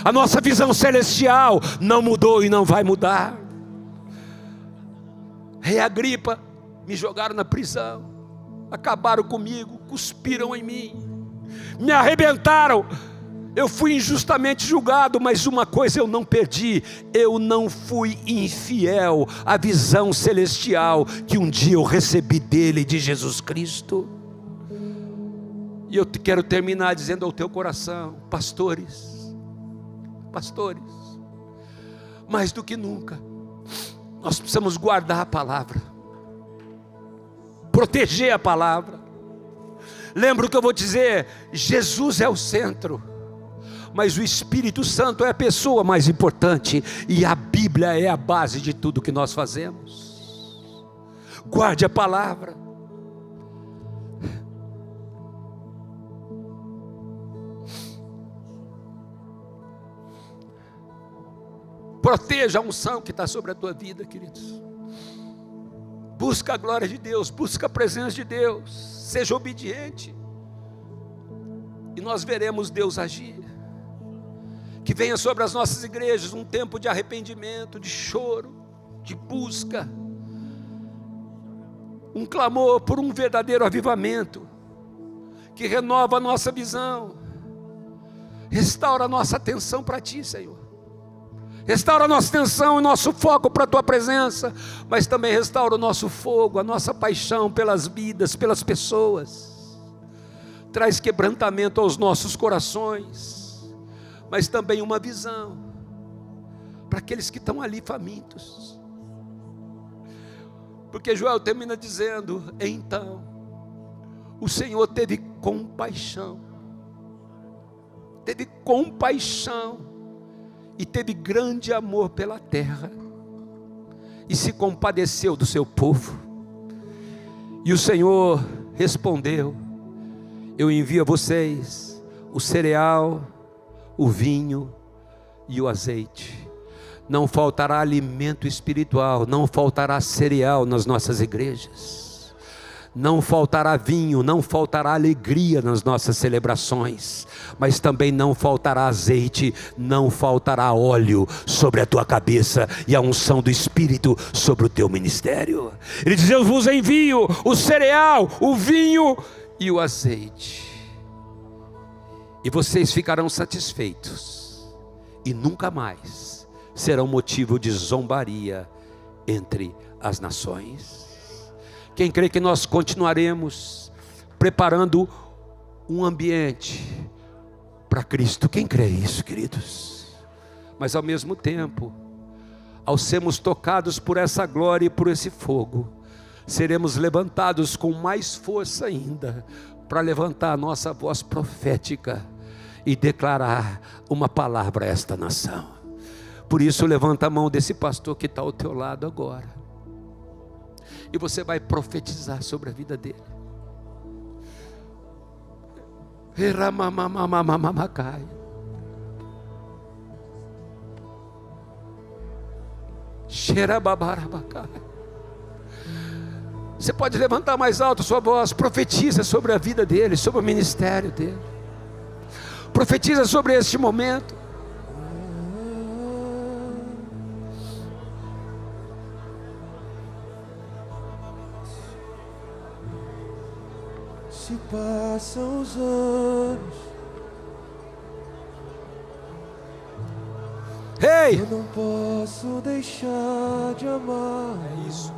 a nossa visão celestial não mudou e não vai mudar. Rei Agripa, me jogaram na prisão, acabaram comigo, cuspiram em mim, me arrebentaram, eu fui injustamente julgado, mas uma coisa eu não perdi: eu não fui infiel à visão celestial que um dia eu recebi dele, de Jesus Cristo. E eu quero terminar dizendo ao teu coração, pastores, mais do que nunca, nós precisamos guardar a palavra, proteger a palavra. Lembra o que eu vou dizer? Jesus é o centro, mas o Espírito Santo é a pessoa mais importante, e a Bíblia é a base de tudo que nós fazemos. Guarde a palavra. Proteja a unção que está sobre a tua vida, queridos. Busca a glória de Deus, busca a presença de Deus. Seja obediente, e nós veremos Deus agir. Que venha sobre as nossas igrejas um tempo de arrependimento, de choro, de busca, um clamor por um verdadeiro avivamento, que renova a nossa visão, restaura a nossa atenção para Ti, Senhor. Restaura a nossa atenção e nosso foco para a Tua presença, mas também restaura o nosso fogo, a nossa paixão pelas vidas, pelas pessoas. Traz quebrantamento aos nossos corações, mas também uma visão para aqueles que estão ali famintos. Porque Joel termina dizendo: então o Senhor teve compaixão, e teve grande amor pela terra, e se compadeceu do seu povo. E o Senhor respondeu: eu envio a vocês o cereal, o vinho e o azeite. Não faltará alimento espiritual, não faltará cereal nas nossas igrejas, não faltará vinho, não faltará alegria nas nossas celebrações, mas também não faltará azeite, não faltará óleo sobre a tua cabeça e a unção do Espírito sobre o teu ministério. Ele diz: eu vos envio o cereal, o vinho e o azeite, e vocês ficarão satisfeitos e nunca mais serão motivo de zombaria entre as nações. Quem crê que nós continuaremos preparando um ambiente para Cristo? Quem crê isso, queridos? Mas ao mesmo tempo, ao sermos tocados por essa glória e por esse fogo, seremos levantados com mais força ainda, para levantar a nossa voz profética e declarar uma palavra a esta nação. Por isso, levanta a mão desse pastor que está ao teu lado agora, e você vai profetizar sobre a vida dele. Você pode levantar mais alto a sua voz, profetiza sobre a vida dele, sobre o ministério dele, profetiza sobre este momento. Se passam os anos, Ei! eu não posso deixar de amar. É isso.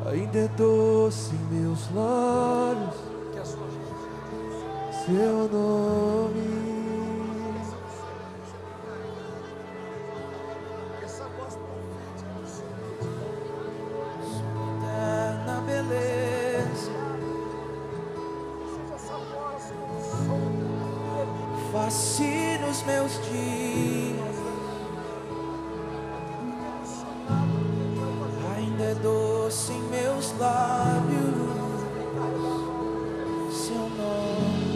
Ainda é doce em meus lábios seu nome. Na beleza, fascina os meus dias. doce em meus lábios, seu nome.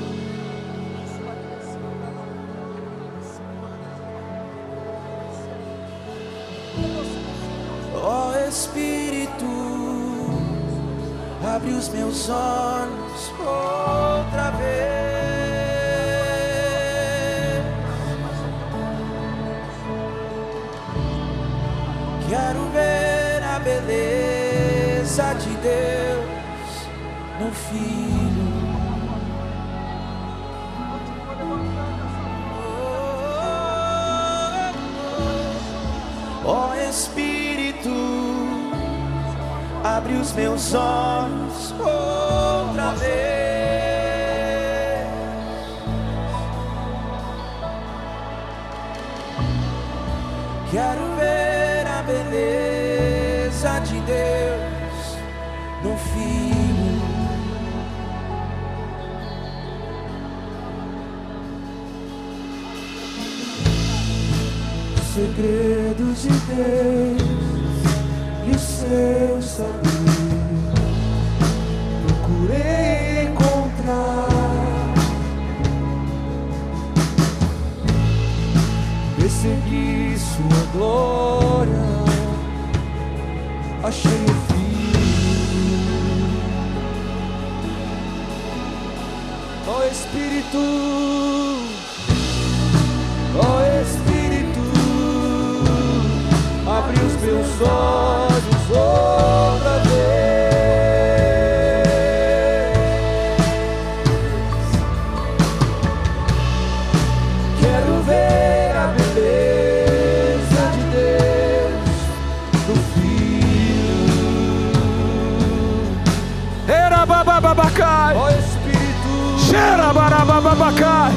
Ó Espírito, abre os meus olhos outra vez. Quero ver a beleza de Deus no Filho. Ó Espírito, abre os meus olhos outra vez. Quero ver a beleza de Deus no Filho. Segredos de Deus e o seu saber procurei encontrar. Persegui sua glória, achei o Filho. Ó Espírito, ó Espírito, abre os meus olhos outra vez. Quero ver a beleza de Deus no Filho. Era babababacai. Ó Espírito, Cheira barabababacai.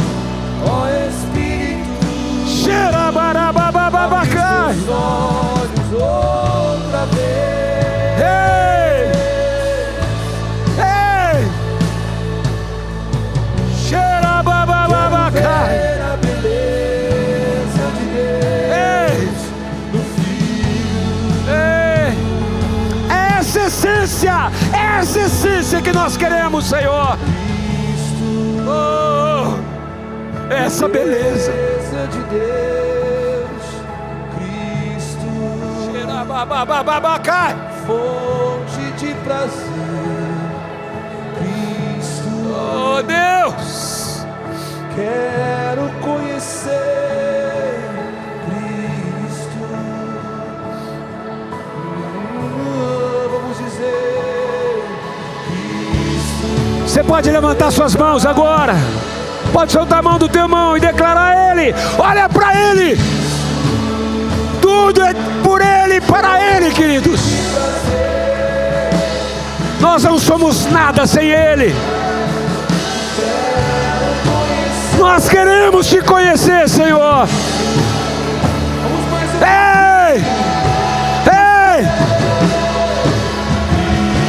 ó Espírito, Cheira barabababacai. os olhos outra vez. Ei! Ei! Cheira babababacai. Ver a beleza de Ei! Deus no Filho. Ei! Essa essência que nós queremos, Senhor. Oh, essa beleza. Beleza de Deus, Cristo, Cheira babababacai. fonte de prazer, Cristo. Oh, Deus! Quero conhecer Cristo. Vamos dizer Cristo. Você pode levantar suas mãos agora. Pode soltar a mão do teu irmão e declarar a Ele. Olha para Ele. Tudo é por Ele e para Ele, queridos. Nós não somos nada sem Ele. Nós queremos te conhecer, Senhor. Ei! Ei!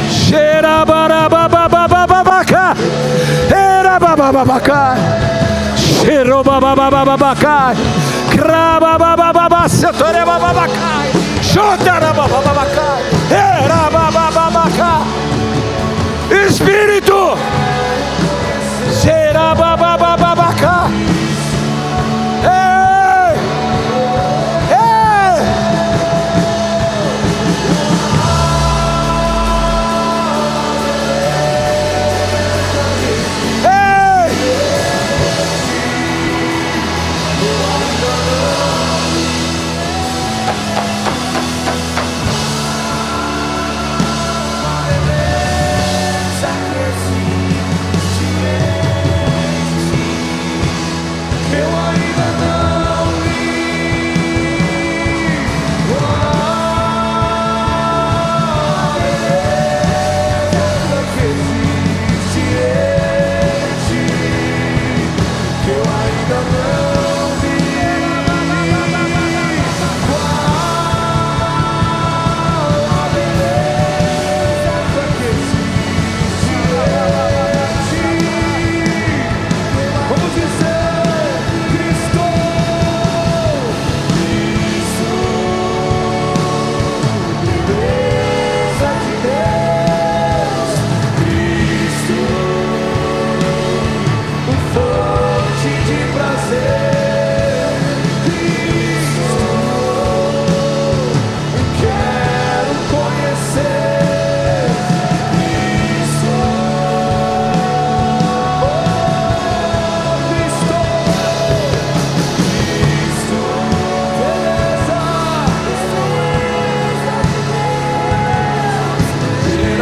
Cheira barababababacá. Era babababacá. Cheiro bababababacá. Crabababababá. Setore bababacá. Chotara babababacá. Era babababacá. Espírito. Cheira babababacá. Ei! Ei!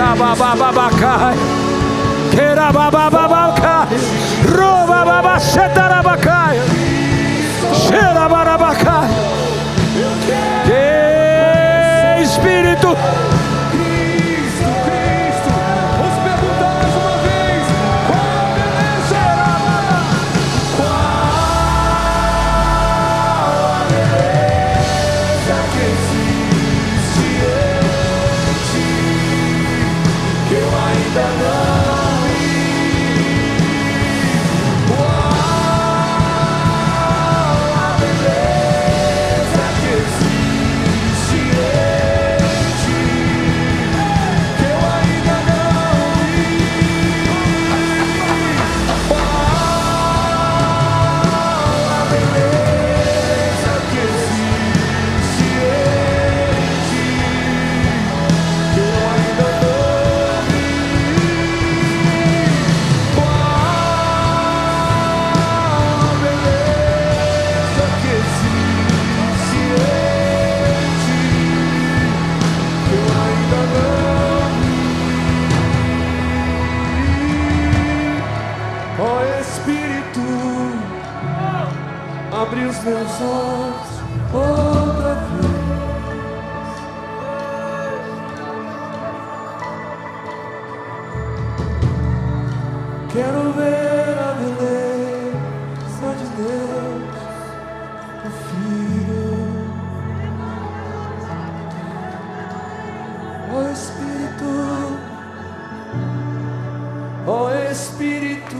Rababababacai, Querababababacai, Robababachetarabakai, Xerabarabacai. Espírito, Cristo, Cristo. Vamos perguntar mais uma vez. Qual a beleza? Qual a beleza que existe em ti, que eu ainda não vi? Qual a beleza que existe em ti, que eu ainda não vi? Qual a beleza que existe em ti, que eu ainda não vi? Qual a beleza que existe em ti, que eu ainda não vi? Ó Espírito, abre os meus olhos outra vez. Quero ver a beleza de Deus, o Filho. Ó Espírito,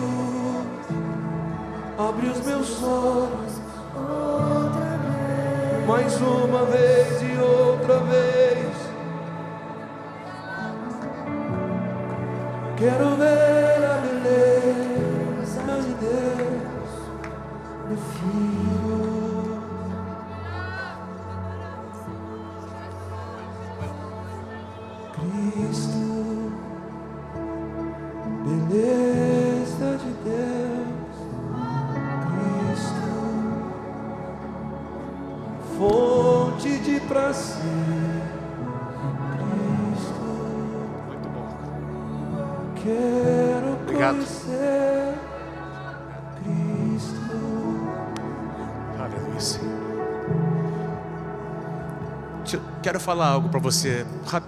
abre os meus olhos outra vez, mais uma vez e outra vez. Quero ver a beleza de Deus, meu Filho. Cristo, beleza de Deus, Cristo, fonte de prazer, Cristo, quero conhecer Cristo. Aleluia, Senhor. Quero falar algo para você,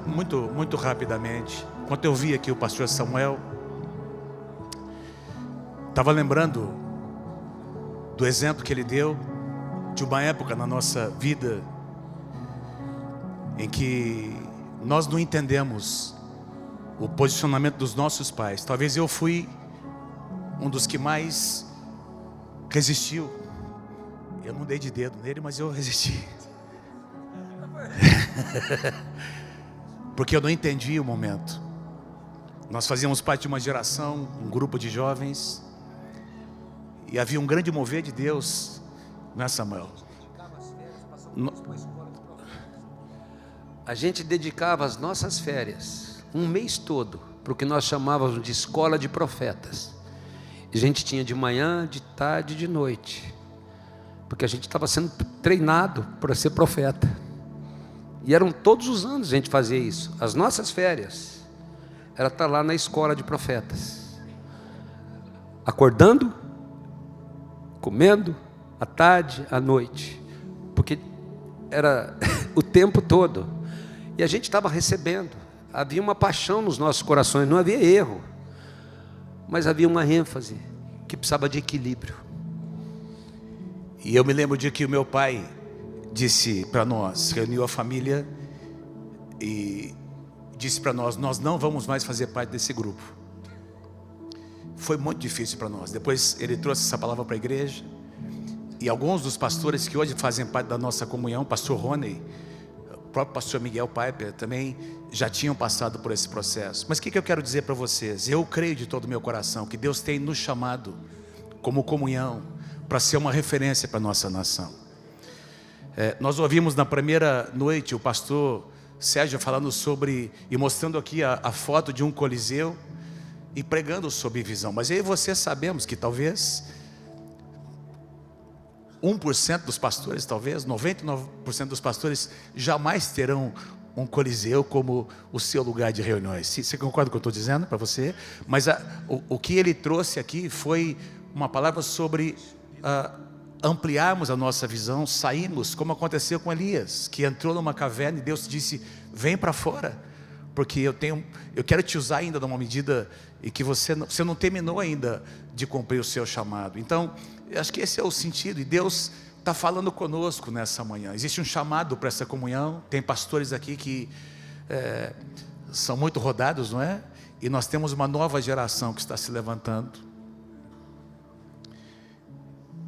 muito rapidamente. Quando eu vi aqui o pastor Samuel, estava lembrando do exemplo que ele deu, de uma época na nossa vida, em que nós não entendemos o posicionamento dos nossos pais. Talvez eu fui um dos que mais resistiu. Eu não dei de dedo nele, mas eu resisti. Porque eu não entendi o momento. Nós fazíamos parte de uma geração, um grupo de jovens, e havia um grande mover de Deus, não é, Samuel? a gente dedicava as nossas férias, um mês todo, para o que nós chamávamos de escola de profetas. A gente tinha de manhã, de tarde e de noite, porque a gente estava sendo treinado para ser profeta. E eram todos os anos a gente fazia isso. As nossas férias era estar lá na escola de profetas, acordando, comendo, à tarde, à noite, porque era o tempo todo. E a gente estava recebendo. Havia uma paixão nos nossos corações, não havia erro, mas havia uma ênfase que precisava de equilíbrio. E eu me lembro de que o meu pai disse para nós, reuniu a família e disse para nós: nós não vamos mais fazer parte desse grupo. Foi muito difícil para nós. Depois ele trouxe essa palavra para a igreja, e alguns dos pastores que hoje fazem parte da nossa comunhão, pastor Rony, o próprio pastor Miguel Piper, também já tinham passado por esse processo. Mas o que eu quero dizer para vocês? Eu creio de todo o meu coração que Deus tem nos chamado como comunhão para ser uma referência para a nossa nação. Nós ouvimos na primeira noite o pastor Sérgio falando sobre, e mostrando aqui a foto de um coliseu e pregando sobre visão. Mas eu e você sabemos que talvez 1% dos pastores, talvez 99% dos pastores jamais terão um coliseu como o seu lugar de reuniões. Você concorda com o que eu estou dizendo para você? Mas o que ele trouxe aqui foi uma palavra sobre ampliarmos a nossa visão, sairmos, como aconteceu com Elias, que entrou numa caverna e Deus disse: vem para fora, porque eu quero te usar ainda numa medida e que você não terminou ainda de cumprir o seu chamado. Então, eu acho que esse é o sentido, e Deus está falando conosco nessa manhã. Existe um chamado para essa comunhão. Tem pastores aqui que são muito rodados, não é? E nós temos uma nova geração que está se levantando.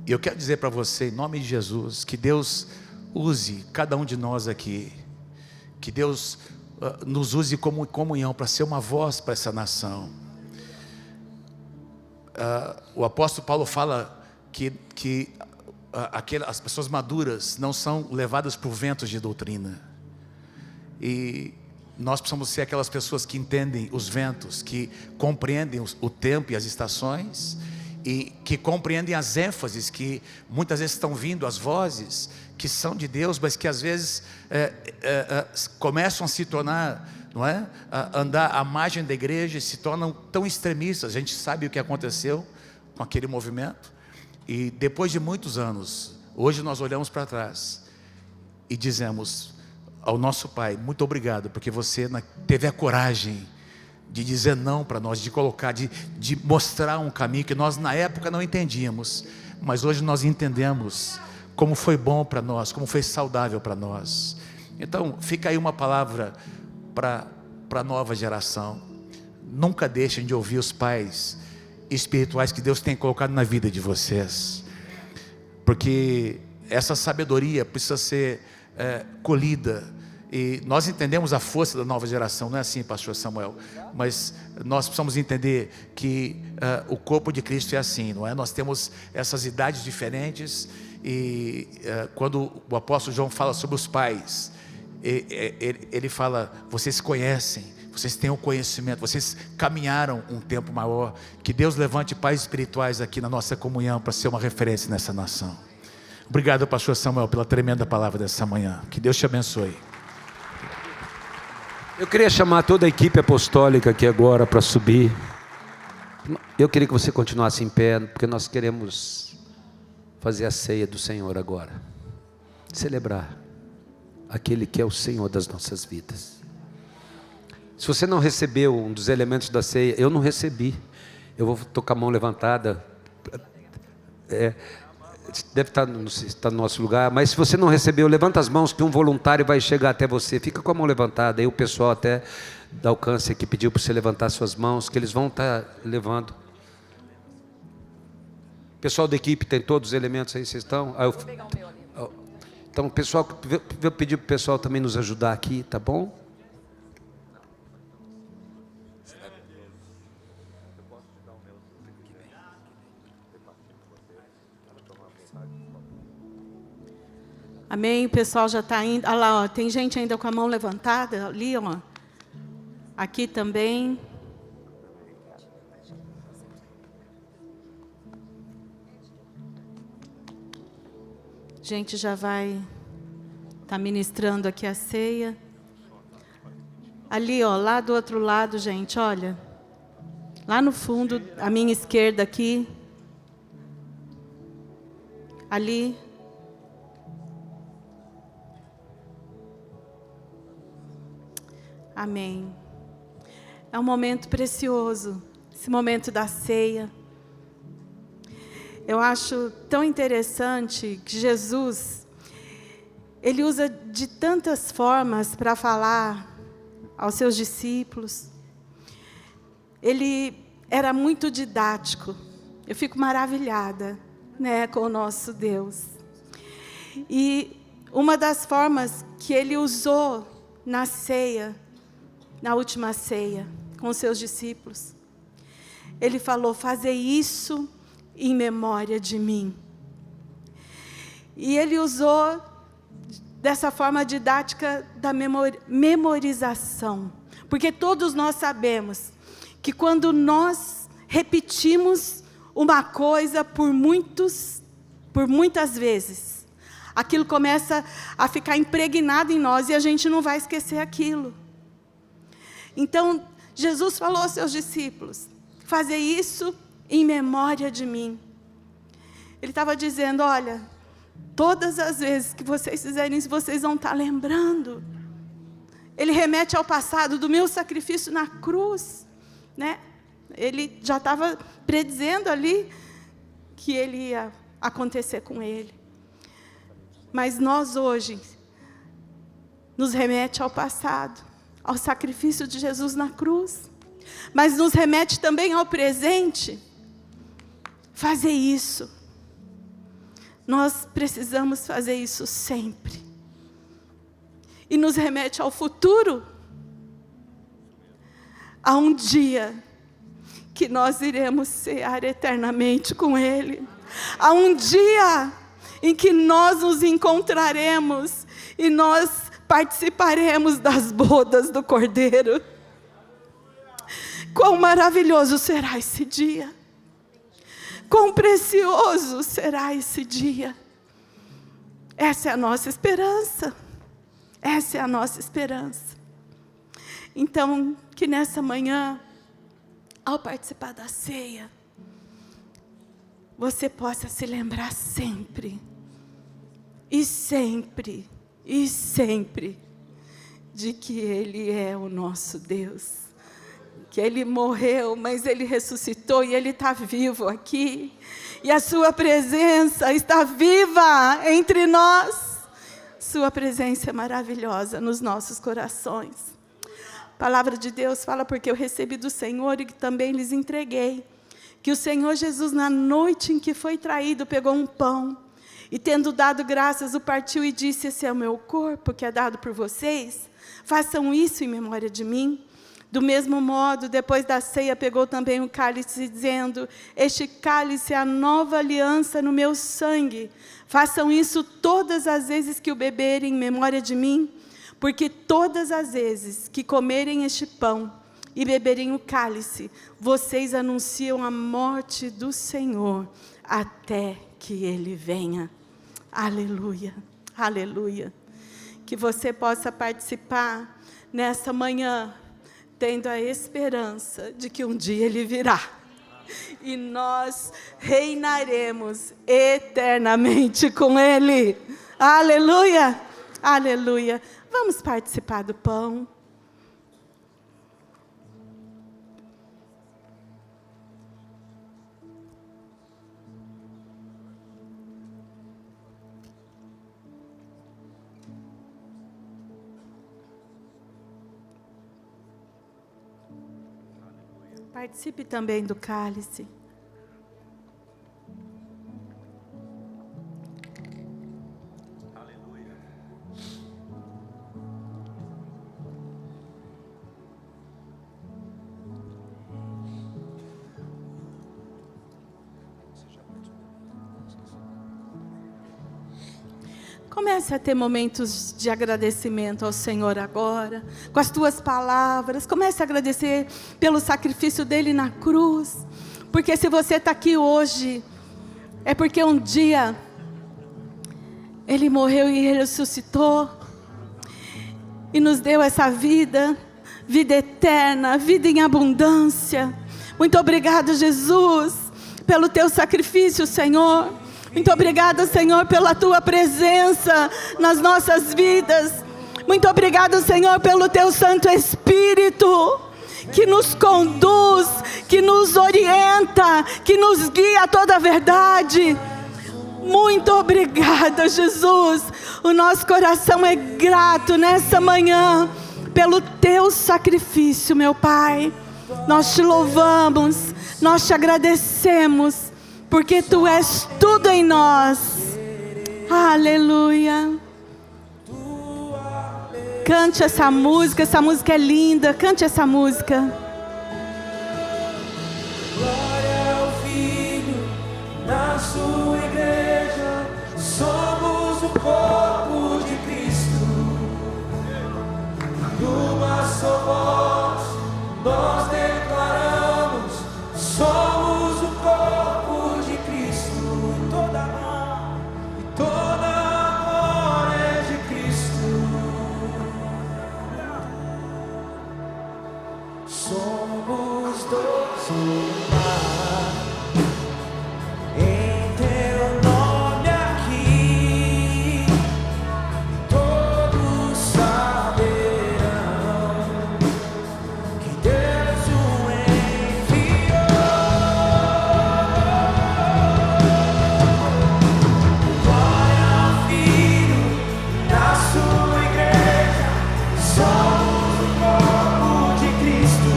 E eu quero dizer para você, em nome de Jesus, que Deus use cada um de nós aqui, que Deus nos use como comunhão para ser uma voz para essa nação. O apóstolo Paulo fala que as pessoas maduras não são levadas por ventos de doutrina, e nós precisamos ser aquelas pessoas que entendem os ventos, que compreendem o tempo e as estações, e que compreendem as ênfases que muitas vezes estão vindo, as vozes que são de Deus, mas que às vezes começam a se tornar, não é? Andar à margem da igreja, e se tornam tão extremistas. A gente sabe o que aconteceu com aquele movimento, e depois de muitos anos, hoje nós olhamos para trás e dizemos ao nosso Pai: muito obrigado, porque você teve a coragem de dizer não para nós, de colocar, de mostrar um caminho que nós na época não entendíamos, mas hoje nós entendemos como foi bom para nós, como foi saudável para nós. Então fica aí uma palavra para a nova geração: nunca deixem de ouvir os pais espirituais que Deus tem colocado na vida de vocês, porque essa sabedoria precisa ser colhida. E nós entendemos a força da nova geração, não é assim, pastor Samuel? Mas nós precisamos entender que o corpo de Cristo é assim, não é? Nós temos essas idades diferentes, e quando o apóstolo João fala sobre os pais, ele fala: vocês conhecem, vocês têm o conhecimento, vocês caminharam um tempo maior. Que Deus levante pais espirituais aqui na nossa comunhão para ser uma referência nessa nação. Obrigado, pastor Samuel, pela tremenda palavra dessa manhã. Que Deus te abençoe. Eu queria chamar toda a equipe apostólica aqui agora para subir. Eu queria que você continuasse em pé, porque nós queremos fazer a ceia do Senhor agora. Celebrar aquele que é o Senhor das nossas vidas. Se você não recebeu um dos elementos da ceia, eu não recebi. Eu vou tocar a mão levantada. Deve estar no nosso lugar, mas se você não recebeu, levanta as mãos que um voluntário vai chegar até você. Fica com a mão levantada, aí o pessoal até da Alcance aqui pediu para você levantar suas mãos, que eles vão estar levando. O pessoal da equipe tem todos os elementos aí, vocês estão? Vou pegar o meu ali. Então, pessoal, eu pedi para o pessoal também nos ajudar aqui, tá bom? Amém, o pessoal já está indo. Olha lá, ó, tem gente ainda com a mão levantada ali, ó. Aqui também. A gente já vai estar ministrando aqui a ceia. Ali, ó, lá do outro lado, gente, olha. Lá no fundo, à minha esquerda aqui. Ali. Amém. É um momento precioso, esse momento da ceia. Eu acho tão interessante que Jesus, Ele usa de tantas formas para falar aos seus discípulos. Ele era muito didático. Eu fico maravilhada, né, com o nosso Deus. E uma das formas que Ele usou na ceia, na última ceia, com os seus discípulos, Ele falou: fazei isso em memória de mim. E Ele usou dessa forma didática da memorização, porque todos nós sabemos que quando nós repetimos uma coisa por muitas vezes, aquilo começa a ficar impregnado em nós e a gente não vai esquecer aquilo. Então, Jesus falou aos seus discípulos: fazer isso em memória de mim. Ele estava dizendo: olha, todas as vezes que vocês fizerem isso, vocês vão estar lembrando. Ele remete ao passado do meu sacrifício na cruz, né? Ele já estava predizendo ali que ele ia acontecer com ele. Mas nós hoje, nos remete ao passado, ao sacrifício de Jesus na cruz. Mas nos remete também ao presente. Fazer isso. Nós precisamos fazer isso sempre. E nos remete ao futuro. A um dia que nós iremos cear eternamente com Ele. Há um dia em que nós nos encontraremos e nós participaremos das bodas do Cordeiro. Quão maravilhoso será esse dia! Quão precioso será esse dia! Essa é a nossa esperança. Essa é a nossa esperança. Então, que nessa manhã, ao participar da ceia, você possa se lembrar sempre, e sempre, e sempre, de que Ele é o nosso Deus. Que Ele morreu, mas Ele ressuscitou e Ele está vivo aqui. E a sua presença está viva entre nós. Sua presença é maravilhosa nos nossos corações. A palavra de Deus fala: porque eu recebi do Senhor e que também lhes entreguei, que o Senhor Jesus, na noite em que foi traído, pegou um pão, e tendo dado graças, o partiu e disse: esse é o meu corpo, que é dado por vocês, façam isso em memória de mim. Do mesmo modo, depois da ceia, pegou também o cálice, dizendo: este cálice é a nova aliança no meu sangue, façam isso todas as vezes que o beberem em memória de mim, porque todas as vezes que comerem este pão e beberem o cálice, vocês anunciam a morte do Senhor, até que Ele venha. Aleluia, aleluia. Que você possa participar nessa manhã, tendo a esperança de que um dia Ele virá. E nós reinaremos eternamente com Ele. Aleluia, aleluia. Vamos participar do pão. Participe também do cálice. Aleluia. Comece a ter momentos de agradecimento ao Senhor agora, com as tuas palavras. Comece a agradecer pelo sacrifício dEle na cruz. Porque se você está aqui hoje, é porque um dia Ele morreu e ressuscitou. E nos deu essa vida, vida eterna, vida em abundância. Muito obrigado, Jesus, pelo teu sacrifício, Senhor. Muito obrigada, Senhor, pela Tua presença nas nossas vidas. Muito obrigada, Senhor, pelo Teu Santo Espírito, que nos conduz, que nos orienta, que nos guia a toda a verdade. Muito obrigada, Jesus. O nosso coração é grato nessa manhã pelo Teu sacrifício, meu Pai. Nós Te louvamos, nós Te agradecemos, porque Tu és tudo em nós. Aleluia. Cante essa música é linda. Cante essa música. Glória ao Filho, na sua igreja, somos o corpo de Cristo. Numa só voz, nós declaramos, somos o corpo de Cristo. E toda mão somos dois uma. Em teu nome aqui, todos saberão que Deus o enviou. Glória ao Filho, na sua igreja, somos o corpo de Cristo.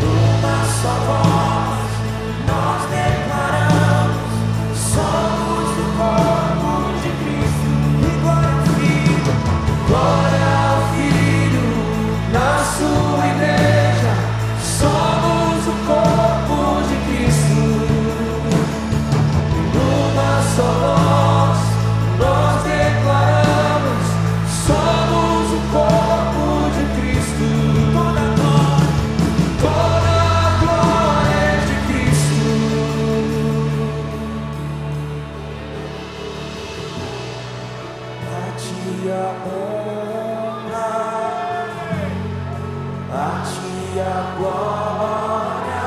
Uma só voz nós declaramos, somos o corpo de Cristo. E glória ao Filho, na sua igreja, somos o corpo de Cristo. Uma só voz nós declaramos, somos o corpo de Cristo. Toda a glória é de Cristo. A ti a honra, a ti a glória,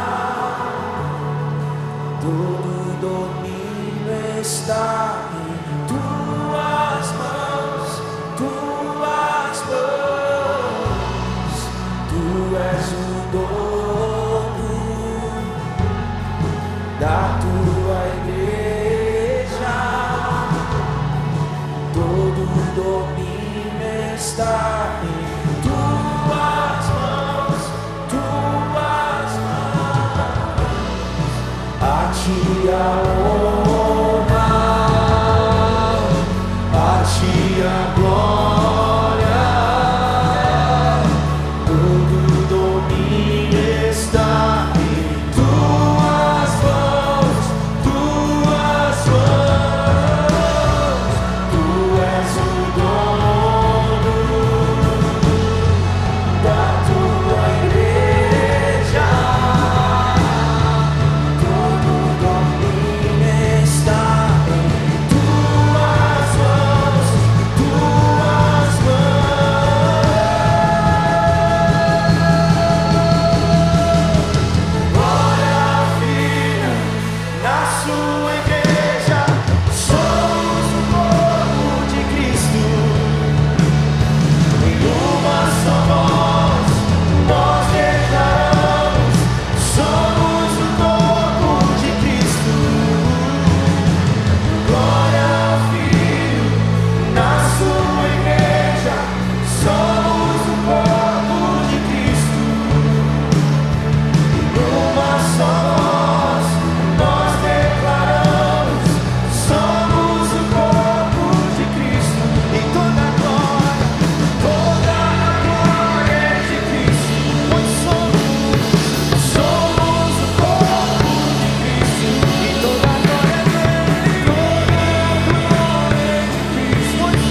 todo domínio está em tuas mãos, tuas mãos. Tu és o dono da tua igreja, todo domínio está em tuas mãos, tuas mãos. A ti a honra, a ti a glória, todo domínio está em tuas mãos, tuas mãos. Tu és o dono da tua igreja, todo domínio está em tuas mãos, tuas mãos. Glória ao Filho, na sua igreja, somos o corpo de Cristo. Em uma só voz nós declaramos, somos o corpo de Cristo. Glória ao Filho, na sua igreja, somos o corpo de Cristo. Em uma só voz nós declaramos, somos o corpo de Cristo. E toda a glória é de Cristo. Pois somos o corpo de Cristo. E toda a glória é dele. Toda a glória é de Cristo. Pois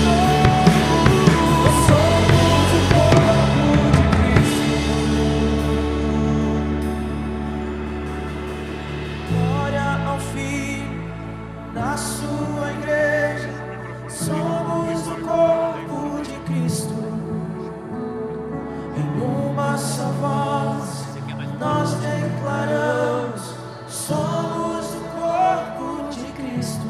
somos o corpo de Cristo. Glória ao Filho, na sua igreja, somos o corpo de Cristo. Em uma só voz nós declaramos, somos o corpo de Cristo.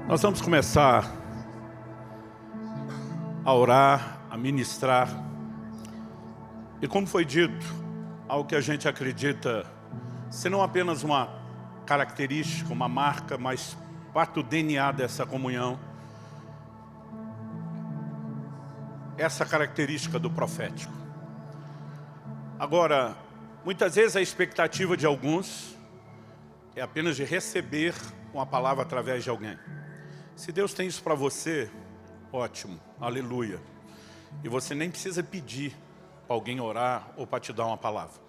Nós vamos começar a orar, a ministrar. E como foi dito, algo que a gente acredita ser não apenas uma característica, uma marca, mas parte do DNA dessa comunhão. Essa característica do profético. Agora, muitas vezes a expectativa de alguns é apenas de receber uma palavra através de alguém. Se Deus tem isso para você, ótimo, aleluia. E você nem precisa pedir para alguém orar ou para te dar uma palavra.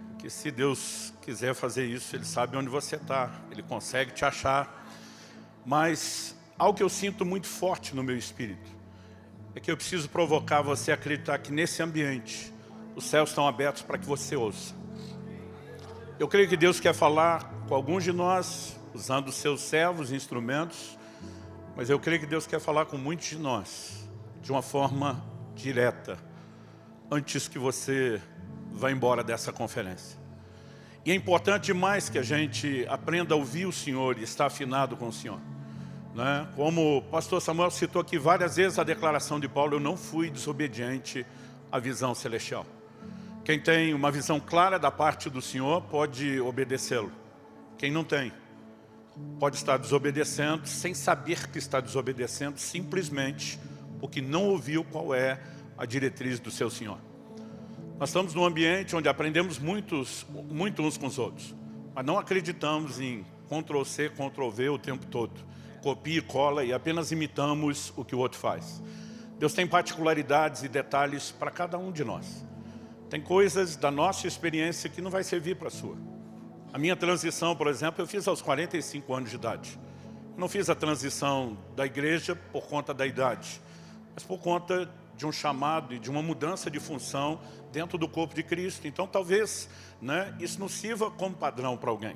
Porque se Deus quiser fazer isso, Ele sabe onde você está, Ele consegue te achar. Mas algo que eu sinto muito forte no meu espírito é que eu preciso provocar você a acreditar que nesse ambiente os céus estão abertos para que você ouça. Eu creio que Deus quer falar com alguns de nós, usando os seus servos, instrumentos, mas eu creio que Deus quer falar com muitos de nós, de uma forma direta, antes que você vá embora dessa conferência. E é importante demais que a gente aprenda a ouvir o Senhor e estar afinado com o Senhor. Né? Como o pastor Samuel citou aqui várias vezes a declaração de Paulo, eu não fui desobediente à visão celestial. Quem tem uma visão clara da parte do Senhor pode obedecê-lo. Quem não tem, pode estar desobedecendo sem saber que está desobedecendo, simplesmente porque não ouviu qual é a diretriz do seu Senhor. Nós estamos num ambiente onde aprendemos muito uns com os outros, mas não acreditamos em Ctrl+C, Ctrl+V o tempo todo. Copia e cola e apenas imitamos o que o outro faz. Deus tem particularidades e detalhes para cada um de nós. Tem coisas da nossa experiência que não vai servir para a sua. A minha transição, por exemplo, eu fiz aos 45 anos de idade. Eu não fiz a transição da igreja por conta da idade, mas por conta de um chamado e de uma mudança de função dentro do corpo de Cristo. Então talvez, né, isso não sirva como padrão para alguém.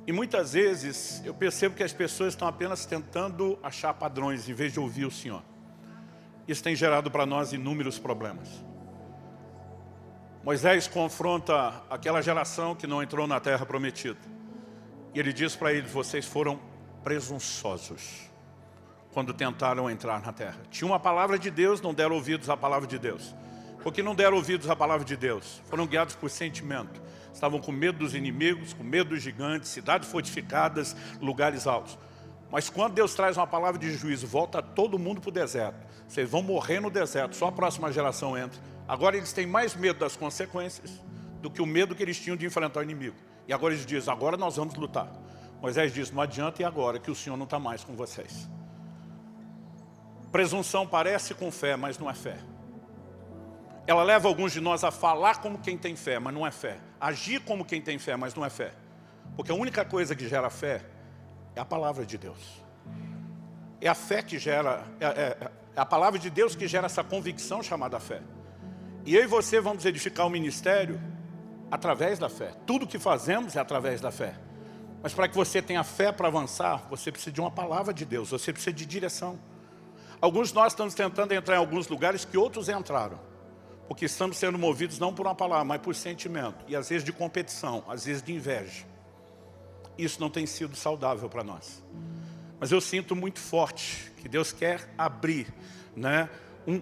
E muitas vezes eu percebo que as pessoas estão apenas tentando achar padrões em vez de ouvir o Senhor. Isso tem gerado para nós inúmeros problemas. Moisés confronta aquela geração que não entrou na terra prometida. E ele diz para eles, vocês foram presunçosos quando tentaram entrar na terra. Tinha uma palavra de Deus, não deram ouvidos à palavra de Deus. Porque não deram ouvidos à palavra de Deus, foram guiados por sentimento. Estavam com medo dos inimigos, com medo dos gigantes, cidades fortificadas, lugares altos. Mas quando Deus traz uma palavra de juízo, volta todo mundo para o deserto. Vocês vão morrer no deserto, só a próxima geração entra. Agora eles têm mais medo das consequências do que o medo que eles tinham de enfrentar o inimigo. E agora eles dizem, agora nós vamos lutar. Moisés diz, não adianta e agora que o Senhor não está mais com vocês. Presunção parece com fé, mas não é fé. Ela leva alguns de nós a falar como quem tem fé, mas não é fé. Agir como quem tem fé, mas não é fé. Porque a única coisa que gera fé é a palavra de Deus. É a fé que gera, é a palavra de Deus que gera essa convicção chamada fé. E eu e você vamos edificar o ministério através da fé. Tudo que fazemos é através da fé. Mas para que você tenha fé para avançar, você precisa de uma palavra de Deus, você precisa de direção. Alguns de nós estamos tentando entrar em alguns lugares que outros entraram. Porque estamos sendo movidos não por uma palavra, mas por sentimento. E às vezes de competição, às vezes de inveja. Isso não tem sido saudável para nós. Mas eu sinto muito forte que Deus quer abrir, né,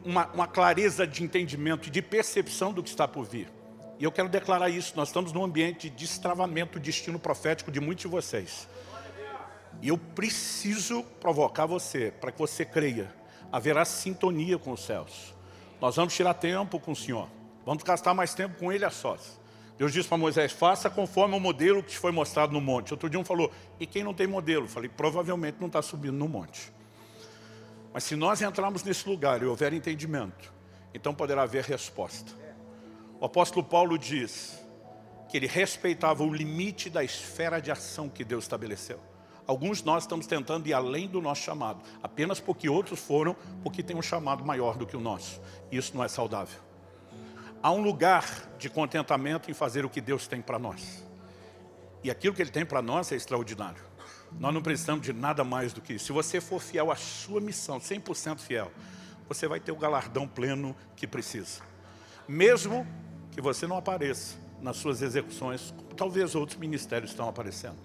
uma clareza de entendimento, de percepção do que está por vir. E eu quero declarar isso, nós estamos num ambiente de destravamento do destino profético de muitos de vocês. E eu preciso provocar você, para que você creia. Haverá sintonia com os céus. Nós vamos tirar tempo com o Senhor. Vamos gastar mais tempo com Ele a sós. Deus disse para Moisés, faça conforme o modelo que te foi mostrado no monte. Outro dia um falou, e quem não tem modelo? Eu falei, provavelmente não está subindo no monte. Mas se nós entrarmos nesse lugar e houver entendimento, então poderá haver resposta. O apóstolo Paulo diz que ele respeitava o limite da esfera de ação que Deus estabeleceu. Alguns de nós estamos tentando ir além do nosso chamado, apenas porque outros foram, porque tem um chamado maior do que o nosso. Isso não é saudável. Há um lugar de contentamento em fazer o que Deus tem para nós. E aquilo que Ele tem para nós é extraordinário. Nós não precisamos de nada mais do que isso. Se você for fiel à sua missão, 100% fiel, você vai ter o galardão pleno que precisa. Mesmo que você não apareça nas suas execuções, como talvez outros ministérios estão aparecendo.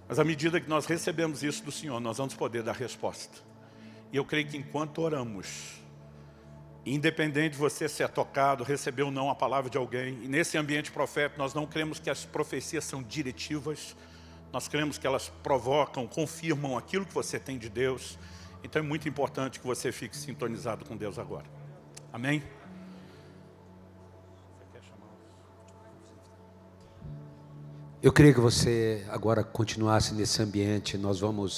Mas à medida que nós recebemos isso do Senhor, nós vamos poder dar resposta. E eu creio que enquanto oramos, independente de você ser tocado, receber ou não a palavra de alguém, e nesse ambiente profético nós não cremos que as profecias são diretivas, nós cremos que elas provocam, confirmam aquilo que você tem de Deus. Então é muito importante que você fique sintonizado com Deus agora. Amém? Eu queria que você agora continuasse nesse ambiente. Nós vamos